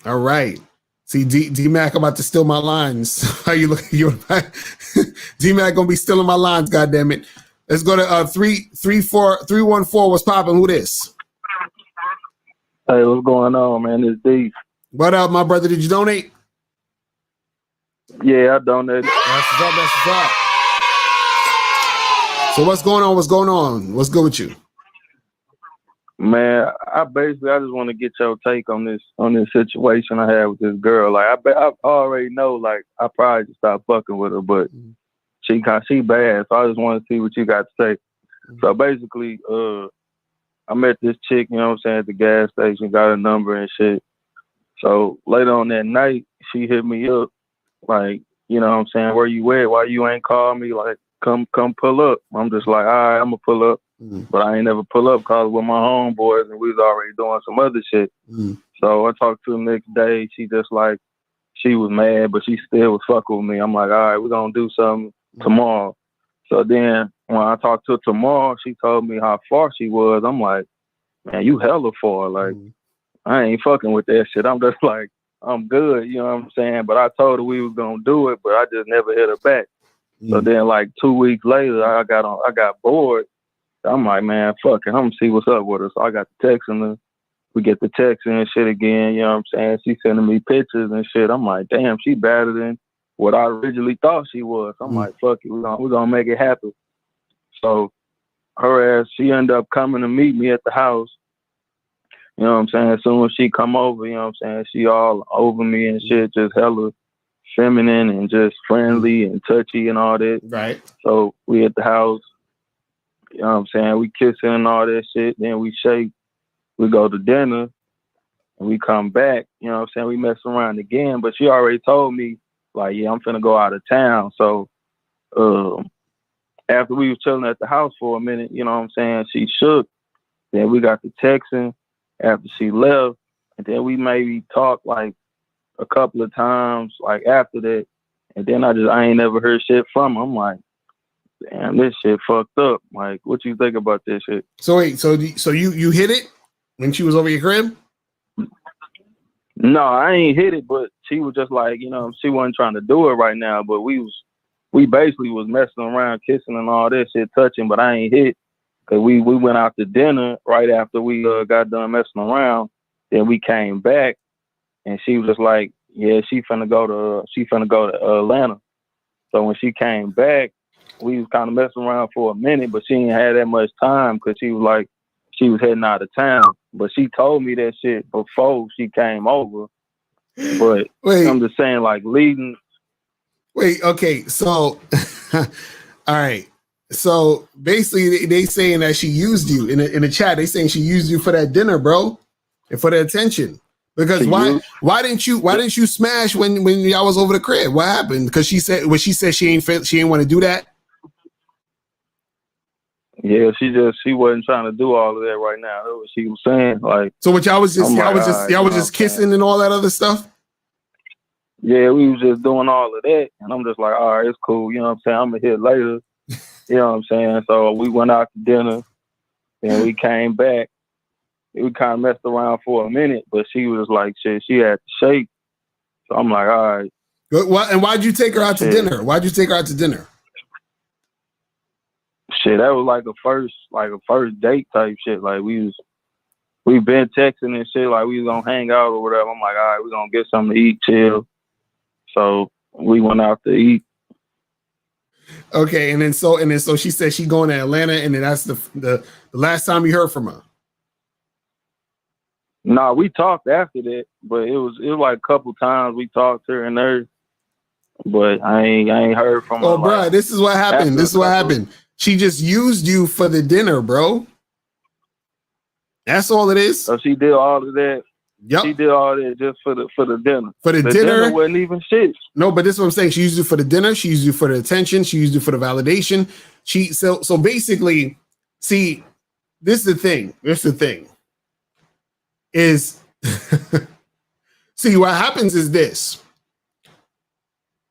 All right. See, D-Mac about to steal my lines. How you look? D-Mac gonna be stealing my lines, goddammit. Let's go to 314. What's popping? Who this? Hey, what's going on, man? It's D. What up, my brother? Did you donate? Yeah, I donated. That's what's up. So what's going on? What's good with you? Man, I just want to get your take on this situation I had with this girl. Like, I already know, like, I probably just stop fucking with her, but she bad. So I just want to see what you got to say. So basically, I met this chick, you know what I'm saying, at the gas station, got her number and shit. So later on that night, she hit me up, like, you know what I'm saying, where you at? Why you ain't call me? Like, come pull up. I'm just like, all right, I'm gonna pull up. But I ain't never pull up because with my homeboys and we was already doing some other shit. So I talked to her the next day. She just like, she was mad, but she still was fucking with me. I'm like, all right, we're gonna do something tomorrow. So then when I talked to her tomorrow, she told me how far she was. I'm like, man, you hella far. Like, I ain't fucking with that shit. I'm just like, I'm good, you know what I'm saying? But I told her we was gonna do it, but I just never hit her back. So then like 2 weeks later, I got bored. I'm like, man, fuck it. I'm gonna see what's up with her. So I got the texting her. We get the texting and shit again, you know what I'm saying? She sending me pictures and shit. I'm like, damn, she better than what I originally thought she was. I'm like, fuck it, we're gonna make it happen. So her ass, she ended up coming to meet me at the house. You know what I'm saying? As soon as she come over, you know what I'm saying, she all over me and shit, just hella feminine and just friendly and touchy and all that. Right. So we at the house. You know what I'm saying? We kissing and all that shit. Then we shake. We go to dinner. And we come back. You know what I'm saying? We mess around again. But she already told me, like, yeah, I'm finna go out of town. So after we was chilling at the house for a minute, you know what I'm saying, she shook. Then we got to texting after she left. And then we maybe talked like a couple of times like after that. And then I ain't never heard shit from her. I'm like, damn, this shit fucked up. Like, what you think about this shit? So wait, so you hit it when she was over your crib? No, I ain't hit it, but she was just like, you know, she wasn't trying to do it right now, but we basically was messing around, kissing and all that shit, touching, but I ain't hit because we went out to dinner right after we got done messing around. Then we came back and she was just like, yeah, she finna go to Atlanta. So when she came back, we was kind of messing around for a minute, but she didn't have that much time because she was like, she was heading out of town. But she told me that shit before she came over. But I'm just saying, like, leading. Wait, okay, so, all right. So basically, they saying that she used you in the chat. They saying she used you for that dinner, bro, and for the attention. Because why didn't you smash when y'all was over the crib? What happened? Because she said she ain't want to do that. Yeah, she wasn't trying to do all of that right now. That's what she was saying. Like, so what y'all was just kissing and all that other stuff. Yeah, we was just doing all of that, and I'm just like, all right, it's cool. You know what I'm saying? I'm gonna hit later. You know what I'm saying? So we went out to dinner, and we came back. We kind of messed around for a minute, but she was like, shit, she had to shake. So I'm like, all right. And why'd you take her out to dinner? Why'd you take her out to dinner? Shit, that was like a first date type shit. Like we been texting and shit. Like we was gonna hang out or whatever. I'm like, all right, we gonna get something to eat, chill. So we went out to eat. Okay, and then so she said she going to Atlanta, and then that's the last time you heard from her. Nah, we talked after that, but it was like a couple times we talked here and there, but I ain't heard from her. Oh, bro, like, this is what happened. This is what happened. She just used you for the dinner, bro. That's all it is. So she did all of that. Yep. She did all that just for the dinner. For the dinner wasn't even shit. No, but this is what I'm saying. She used you for the dinner. She used you for the attention. She used you for the validation. So basically, see, this is the thing. Is see, what happens is this.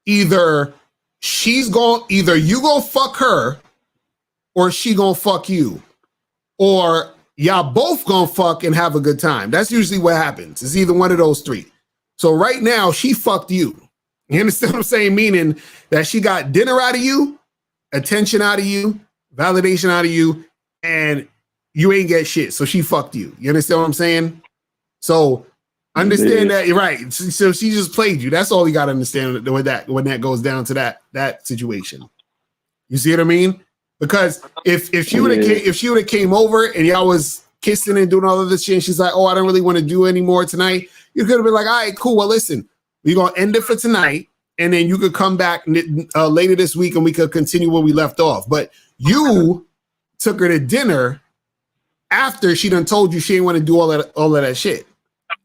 Either you gonna fuck her, or she gonna fuck you, or y'all both gonna fuck and have a good time. That's usually what happens. It's either one of those three. So right now, she fucked you. You understand what I'm saying? Meaning that she got dinner out of you, attention out of you, validation out of you, and you ain't get shit. So she fucked you. You understand what I'm saying? So understand that you're right. So she just played you. That's all you gotta understand when that goes down to that situation. You see what I mean? Because if she would have came over and y'all was kissing and doing all of this shit, and she's like, "Oh, I don't really want to do anymore tonight," you could have been like, "All right, cool. Well, listen, we're gonna end it for tonight, and then you could come back later this week, and we could continue where we left off." But you took her to dinner after she done told you she didn't want to do all of that shit.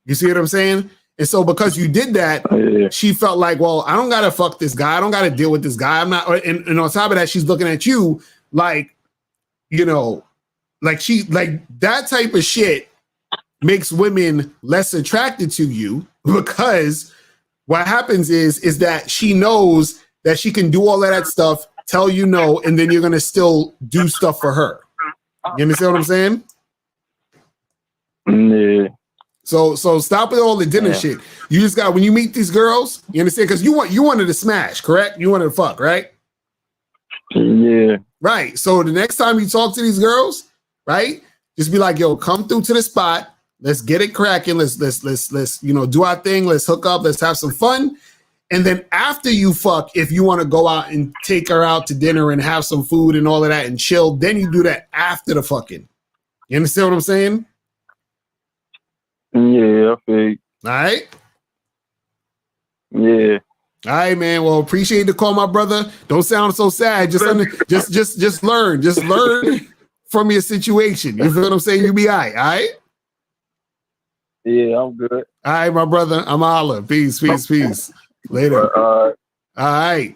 You see what I'm saying? And so because you did that, she felt like, well, I don't gotta fuck this guy. I don't gotta deal with this guy. I'm not. And on top of that, she's looking at you like, you know, like that type of shit makes women less attracted to you, because what happens is that she knows that she can do all of that stuff, tell you no, and then you're gonna still do stuff for her. You understand what I'm saying? Yeah. So stop with all the dinner shit. You just got, when you meet these girls, you understand? Because you wanted to smash, correct? You wanted to fuck, right? Yeah. Right. So the next time you talk to these girls, right, just be like, yo, come through to the spot. Let's get it cracking. Let's do our thing. Let's hook up. Let's have some fun. And then after you fuck, if you want to go out and take her out to dinner and have some food and all of that and chill, then you do that after the fucking. You understand what I'm saying? Yeah, I feel you. All right. Yeah. All right, man. Well, appreciate the call, my brother. Don't sound so sad. Just learn. Just learn from your situation. You feel what I'm saying? You be all right. All right. Yeah, I'm good. All right, my brother. I'm holla. Peace. Later. All right.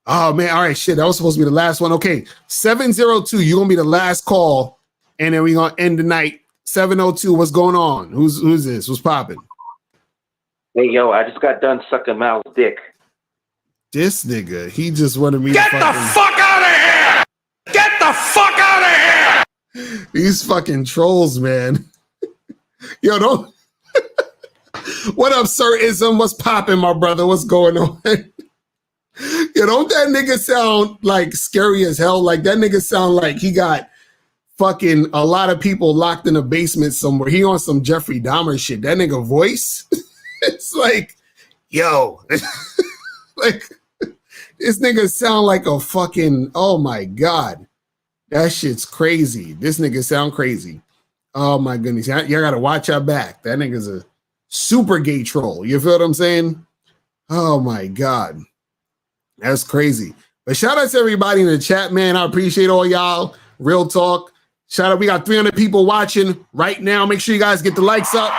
Oh man. All right. Shit. That was supposed to be the last one. Okay. 702. You're gonna be the last call, and then we're gonna end the night. 702. What's going on? Who's this? What's popping? Hey, yo, I just got done sucking Mal's dick. This nigga, he just wanted me to fuck out of here! Get the fuck out of here! These fucking trolls, man. Yo, don't. What up, Sir Ism? What's popping, my brother? What's going on? Yo, don't that nigga sound like scary as hell? Like that nigga sound like he got fucking a lot of people locked in a basement somewhere. He on some Jeffrey Dahmer shit. That nigga voice, it's like, yo, like this nigga sound like a fucking, oh my God. That shit's crazy. This nigga sound crazy. Oh my goodness. Y'all gotta watch our back. That nigga's a super gay troll. You feel what I'm saying? Oh my God. That's crazy. But shout out to everybody in the chat, man. I appreciate all y'all. Real talk. Shout out. We got 300 people watching right now. Make sure you guys get the likes up.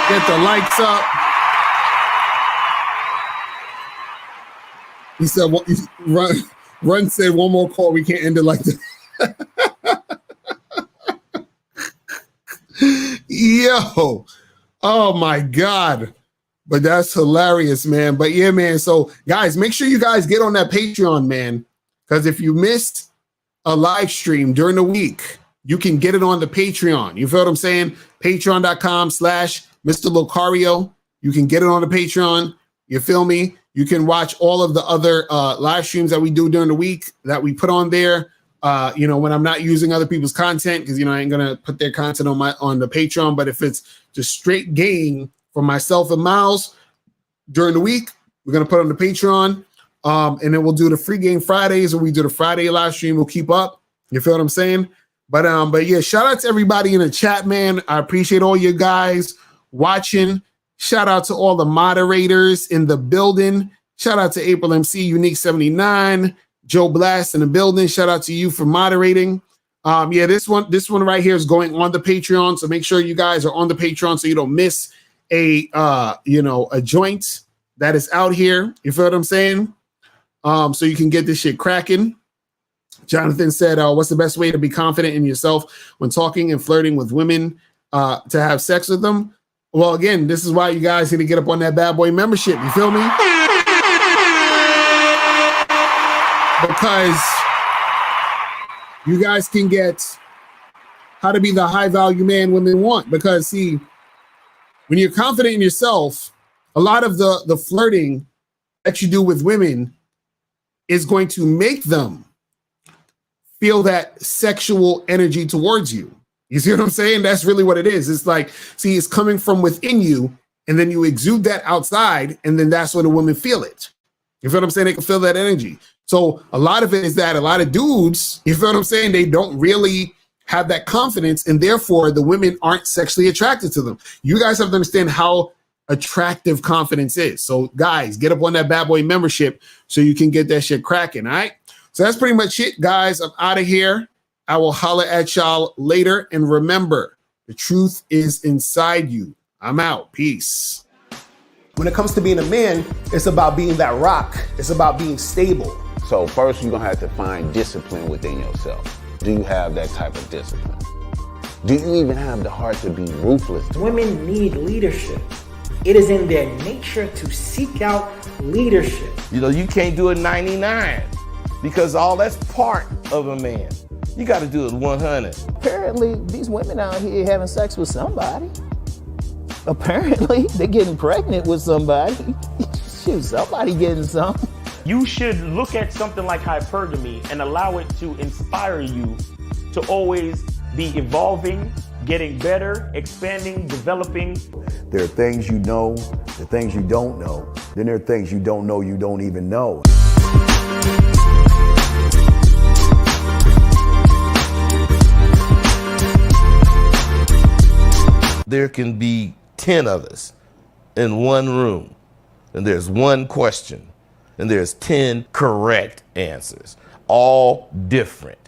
Get the likes up. He said, Run said one more call. We can't end it like that. Yo. Oh my God. But that's hilarious, man. But yeah, man. So guys, make sure you guys get on that Patreon, man. Because if you missed a live stream during the week, you can get it on the Patreon. You feel what I'm saying? Patreon.com/Mr. Locario. You can get it on the Patreon. You feel me? You can watch all of the other live streams that we do during the week that we put on there. When I'm not using other people's content, because I ain't gonna put their content on the Patreon. But if it's just straight game for myself and Miles during the week, we're gonna put on the Patreon. And then we'll do the free game Fridays, or we do the Friday live stream. We'll keep up. You feel what I'm saying? But yeah, shout out to everybody in the chat, man. I appreciate all you guys watching. Shout out to all the moderators in the building. Shout out to April MC, Unique 79, Joe Blast in the building. Shout out to you for moderating. Yeah, this one right here is going on the Patreon. So make sure you guys are on the Patreon so you don't miss a joint that is out here. You feel what I'm saying? So you can get this shit cracking. Jonathan said, what's the best way to be confident in yourself when talking and flirting with women to have sex with them? Well, again, this is why you guys need to get up on that bad boy membership. You feel me? Because you guys can get how to be the high value man women want. Because see, when you're confident in yourself, a lot of the flirting that you do with women is going to make them feel that sexual energy towards you. You see what I'm saying? That's really what it is. It's like, see, it's coming from within you, and then you exude that outside, and then that's when the women feel it. You feel what I'm saying? They can feel that energy. So a lot of it is that a lot of dudes, you feel what I'm saying? They don't really have that confidence, and therefore the women aren't sexually attracted to them. You guys have to understand how attractive confidence is. So guys, get up on that bad boy membership so you can get that shit cracking. All right. So that's pretty much it, guys. I'm out of here. I will holler at y'all later. And remember, the truth is inside you. I'm out. Peace. When it comes to being a man, it's about being that rock. It's about being stable. So first, you're gonna have to find discipline within yourself. Do you have that type of discipline? Do you even have the heart to be ruthless? Women need leadership. It is in their nature to seek out leadership. You can't do it 99 because all that's part of a man. You got to do it 100. Apparently, these women out here having sex with somebody. Apparently, they're getting pregnant with somebody. Shoot, somebody getting some. You should look at something like hypergamy and allow it to inspire you to always be evolving, getting better, expanding, developing. There are things you know, the things you don't know. Then there are things you don't know you don't even know. There can be 10 of us in one room, and there's one question, and there's 10 correct answers, all different.